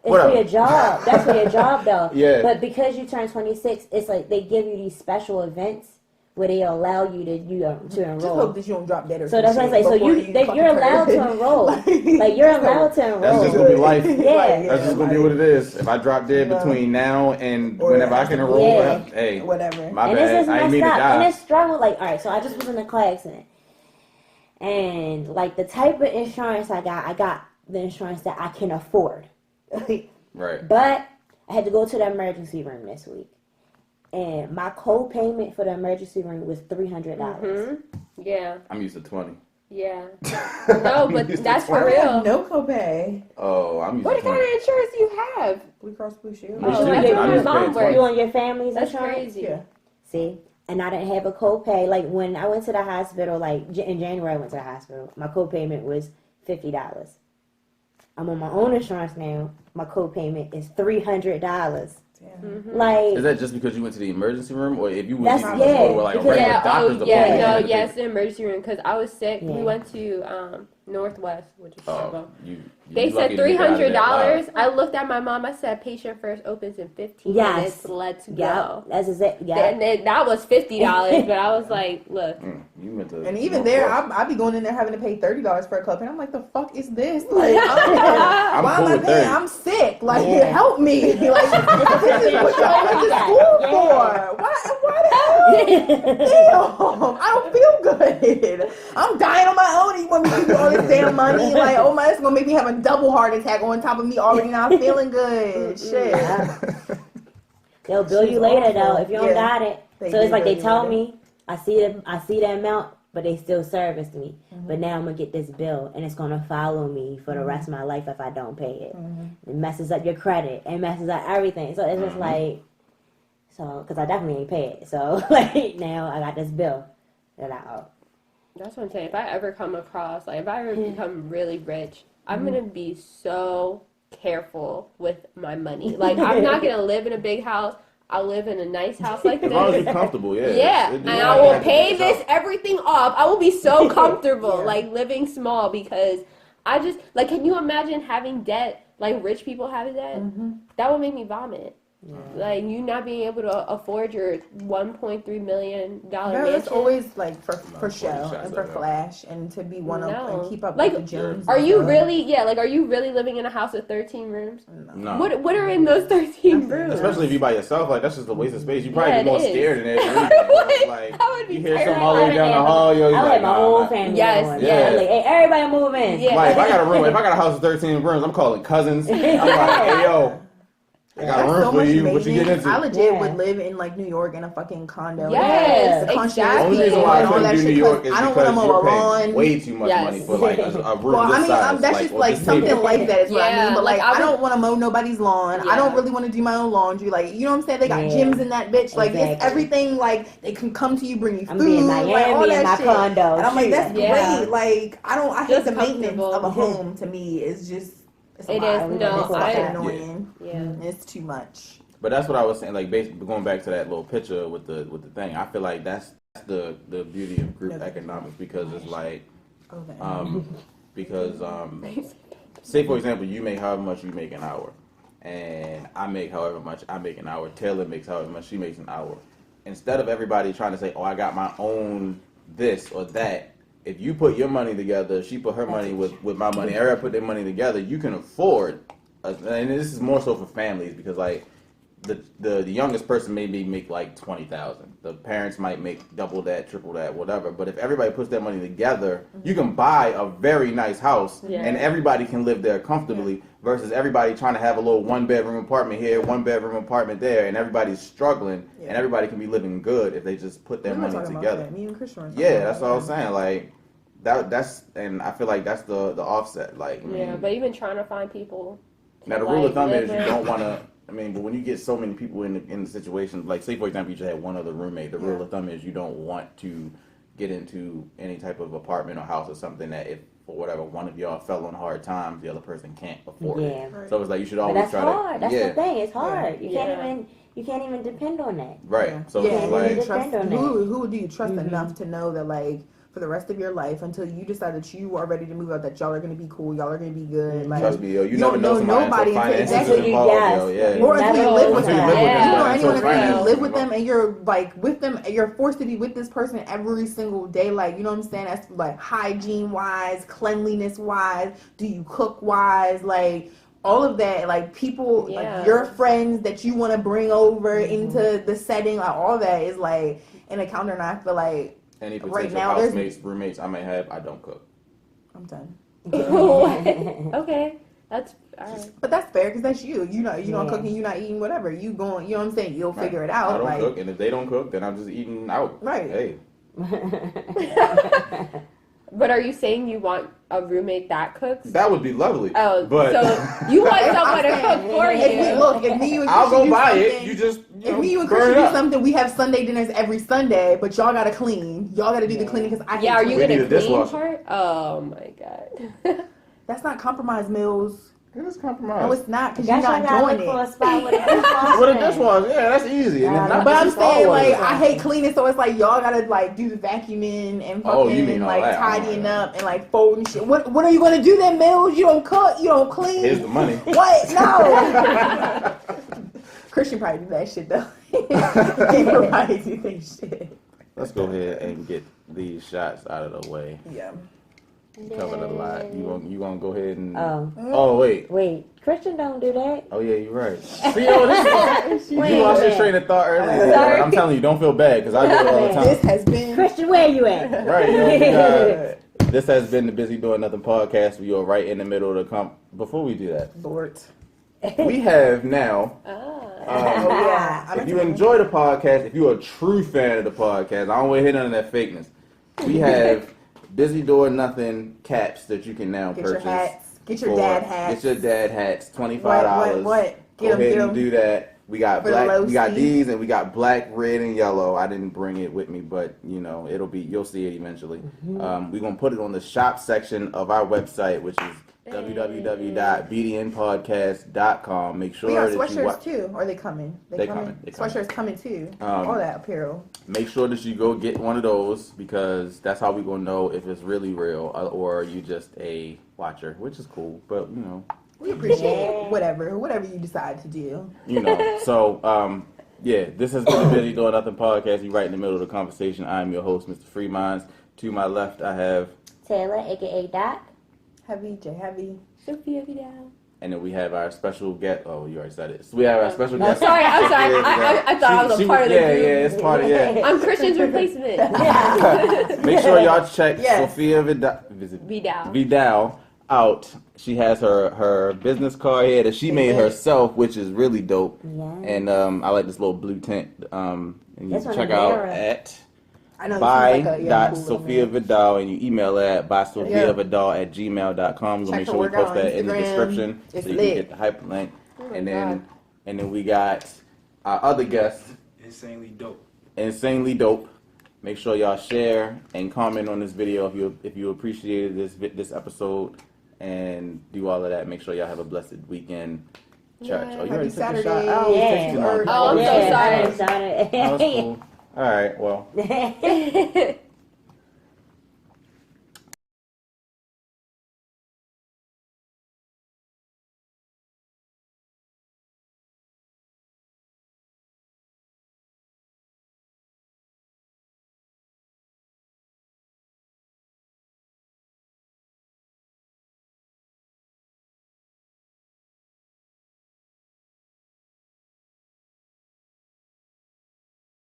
It's Whatever. for your job. That's for your job, though. Yeah. But because you turn 26, it's like they give you these special events where they allow you to Just hope enroll. that you don't drop dead or So that's what I say. So you're allowed to enroll. Like you're allowed to enroll. That's just gonna be life. Yeah. That's just gonna be what it is. If I drop dead between now and Or whenever I can enroll, Yeah. hey, whatever. my And it's bad. just I messed ain't mean to up. And die. it's struggle. Like, all right, so I just was in a car accident. And like the type of insurance I got the insurance that I can afford. Right. But I had to go to the emergency room this week. And my co-payment for the emergency room was $300. Yeah. I'm used to 20. Yeah. No, but used to that's for I real. have no copay. Oh, I'm used What to kind 20. of insurance do you have? Blue Cross Blue Shield. Me Oh, too. that's what I'm my used to mom paying works. 20. You on your family's That's insurance? crazy. Yeah. See? And I didn't have a co-pay. Like when I went to the hospital, like in January I went to the hospital. My co-payment was $50. I'm on my own insurance now. My co-payment is $300. Like Is that just because you went to the emergency room, or if you was That's- even to yeah, go to like a because- regular Yeah, doctor's oh, yeah, appointment? you no, had to yes, pay- the emergency room, because I was sick. Yeah. We went to Northwest, which is Chicago. you They lucky said to get out of that $300. live. I looked at my mom. I said, "Patient first opens in 15 Yes. minutes. Let's go." yeah, that's exactly And then that was $50, but I was like, "Look, You went to And even there, I be going in there having to pay $30 for a copay. And I'm like, the fuck is this? Like, I'm why cool am I with paying? 30. I'm sick. Like, Yeah. help me. Like, this is what y'all went to school for. Why the hell? Damn, I don't feel good. I'm dying on my own. And you want me to give you all this damn money? Like, oh my, it's gonna make me have a double heart attack on top of me already not feeling good. Shit. They'll bill you She's later though awful. if you don't Yeah. got it. They So it's do like bill they you tell later. me I see the amount, but they still serviced me. But now I'm gonna get this bill, and it's gonna follow me for the rest of my life if I don't pay it. It messes up your credit. It messes up everything. So it's just like, because I definitely ain't pay it. So like now I got this bill that I owe. that's what I'm saying. If I ever come across, like, if I ever become really rich, I'm gonna be so careful with my money. Like, I'm not gonna live in a big house. I'll live in a nice house like As long as this. you're comfortable, yeah. Yeah, and I will pay this everything off. I will be so comfortable, Yeah. like living small, because I just like. Can you imagine having debt like rich people have debt? That would make me vomit. Like you not being able to afford your $1.3 million No, mansion. it's always like for Not show 40 shots and for of that. flash and to be one of No. and keep up Like, with the Jones. Are and you stuff. really? Yeah, like are you really living in a house with 13 rooms? No. What are in those 13 rooms? Especially if you by yourself, like that's just a waste of space. You probably Yeah, be more it is. scared than anything. would. Like I would be you hear terrified. something all the way down the hall, yo, you I like, let my nah, whole nah. family. Yes, on. yeah. I'm like, hey, everybody move in. Yeah. Like if I got a house with 13 rooms, I'm calling cousins. I'm like, hey yo, I got a That's room so for much you. What you maintenance. get into? I legit Yeah. would live in like New York in a fucking condo. Yes, The concierge exactly. Only reason people why I and all couldn't that do New shit, York 'cause is I don't want to because mow you're a lawn. paying way too much Yes. money for like a room Well, I this mean, size. that's just on like this something table. like that is what I Yeah, mean. But like, like, I I don't would- want to mow nobody's lawn. I Yeah. don't really want to do my own laundry. Like, you know what I'm saying? They got Yeah. gyms in that bitch. Like, it's Exactly. everything. Like, they can come to you, bring you I'm food, being like, all Miami that in my shit. condo. And I'm like, Shoot. that's Yeah. great. Like, I hate Just the maintenance comfortable. of a home. To me, is just it's a It lot. is, It's no, fucking I- annoying. Yeah. It's too much. But that's what I was saying. Like, basically, going back to that little picture with the thing, I feel like that's the beauty of group economics because it's like, Okay. because say for example, you make however much you make an hour, and I make however much I make an hour. Taylor makes however much she makes an hour. Instead of everybody trying to say, "Oh, I got my own this or that," if you put your money together, she put her money with my money. Everybody put their money together. You can afford, and this is more so for families because like. The youngest person maybe make like 20,000. The parents might make double that, triple that, whatever. But if everybody puts their money together, you can buy a very nice house Yeah. and everybody can live there comfortably versus everybody trying to have a little 1-bedroom apartment here, 1-bedroom apartment there, and everybody's struggling, and everybody can be living good if they just put their money together. Me and Christian were talking Yeah, about that's what I was saying. Like that's, and I feel like that's the offset. Like, I mean, yeah, but even trying to find people. now the rule of thumb is you don't want to. I mean, but when you get so many people in the situation, like say for example, you just had one other roommate. The rule of thumb is you don't want to get into any type of apartment or house or something that if for whatever one of y'all fell on hard times, the other person can't afford it. Right. So it's like you should But always that's try hard. to. That's Yeah. the thing. It's hard. Yeah. You can't even depend on that. Right. So yeah, it's and like you trust, Depend on that. who do you trust enough to know that like for the rest of your life until you decide that you are ready to move out, that y'all are gonna be cool, y'all are gonna be good. Like, trust me, yo, you don't never know somebody until finances exactly. is involved, yo. Yeah. Or until you live with Until you them. live with them, You know right. anyone Until that you finances live is with them involved. and you're like with them, you're forced to be with this person every single day. Like, you know what I'm saying? That's like hygiene wise, cleanliness wise, do you cook wise, like all of that, like people, like your friends that you want to bring over into the setting, like all that is like an encounter. And I feel like Any potential right now, housemates, roommates I may have, I don't cook. I'm done. Okay, that's all right. But that's fair because that's you. You know, you don't Yeah. cook and you're not eating whatever. You going, you know what I'm saying? You'll Right. figure it I out. don't Like, cook, and if they don't cook, then I'm just eating out. Right. Hey. But are you saying you want a roommate that cooks? That would be lovely. Oh, but so you want someone to cook for if we you? look, if me you and I'll Christian go do buy it. something- You just If me, you and burn Christian it do up. something, we have Sunday dinners every Sunday, but y'all gotta clean. Y'all gotta do the cleaning because I hate Yeah, are you We cleaning. gonna need a clean dishwasher. part? Oh my god. That's not compromise meals. It is compromise. No, it's not because That's you're why I not gotta doing look for it. a spot with a dishwasher. With a dishwasher, yeah, that's easy. And if not, But I'm just saying, always- like, I hate cleaning, so it's like y'all gotta like do the vacuuming and Oh, you fucking mean all like that. tidying Oh, my up and like folding shit. What are you gonna do then, Mills? You don't cook, you don't clean. Here's the money. What? No. Christian probably do that shit though. He probably do that shit. Let's go ahead and get these shots out of the way. Yeah. Covered a lot. You gonna go ahead and? Oh. Oh wait. Wait, Christian don't do that. Oh yeah, you're right. See, yo, this you lost your train of thought earlier. Sorry. I'm telling you, don't feel bad because I do it all the time. This has been Christian, where you at? Right, yo, we got- this has been the Busy Doing Nothing podcast. We are right in the middle of the Before we do that, Lord. we have now. Oh yeah. If you enjoy the podcast, if you're a true fan of the podcast, I don't want to hit none of that fakeness. We have Busy Doing Nothing caps that you can now Get purchase. your hats. Get your for- dad hats. Get your dad hats. $25. What? Go Get ahead them. and do that. We got For the black. low We got seat. these, and we got black, red, and yellow. I didn't bring it with me, but you know it'll be. You'll see it eventually. Mm-hmm. We're gonna put it on the shop section of our website, which is www.bdnpodcast.com. Make sure We got that you sweatshirts too. Or are they coming? They coming. Sweatshirts coming too. All that apparel. make sure that you go get one of those because that's how we gonna know if it's really real or you just a watcher, which is cool. But you know. We appreciate whatever you decide to do. You know, so yeah, this has been the Busy Doing Nothing podcast. You right in the middle of the conversation. I'm your host, Mr. Freeminds. To my left, I have, Taylor, aka Doc. Heavy, J Heavy. Sophia Vidal. and then we have our special guest. Oh, you already said it. So we have our special guest. Sorry, I'm sorry. I thought I was a part of the yeah, group. Yeah, it's part of yeah. I'm Christian's replacement. Make sure y'all check Yes. Sophia Vidal out. She has her business card here that she made herself, which is really dope. Yeah. And I like this little blue tint. And you This can one check is out mirror. at I know this is like a cool little Sophia man. Vidal, and you email her at bysophiavidal@gmail.com. We'll Check make her sure we work out post on that in the Instagram. description It's so you lit. can get the hyperlink. my and God. then we got our other guest, Insanely dope. Insanely Dope. Make sure y'all share and comment on this video if you appreciated this episode, and do all of that. Make sure y'all have a blessed weekend. Church. Yeah. Oh, you Happy already took the Saturday. shot. Oh, Yeah. thank you, Mom. Oh, I'm so Yeah, sorry. I'm sorry. That was cool. All right, well.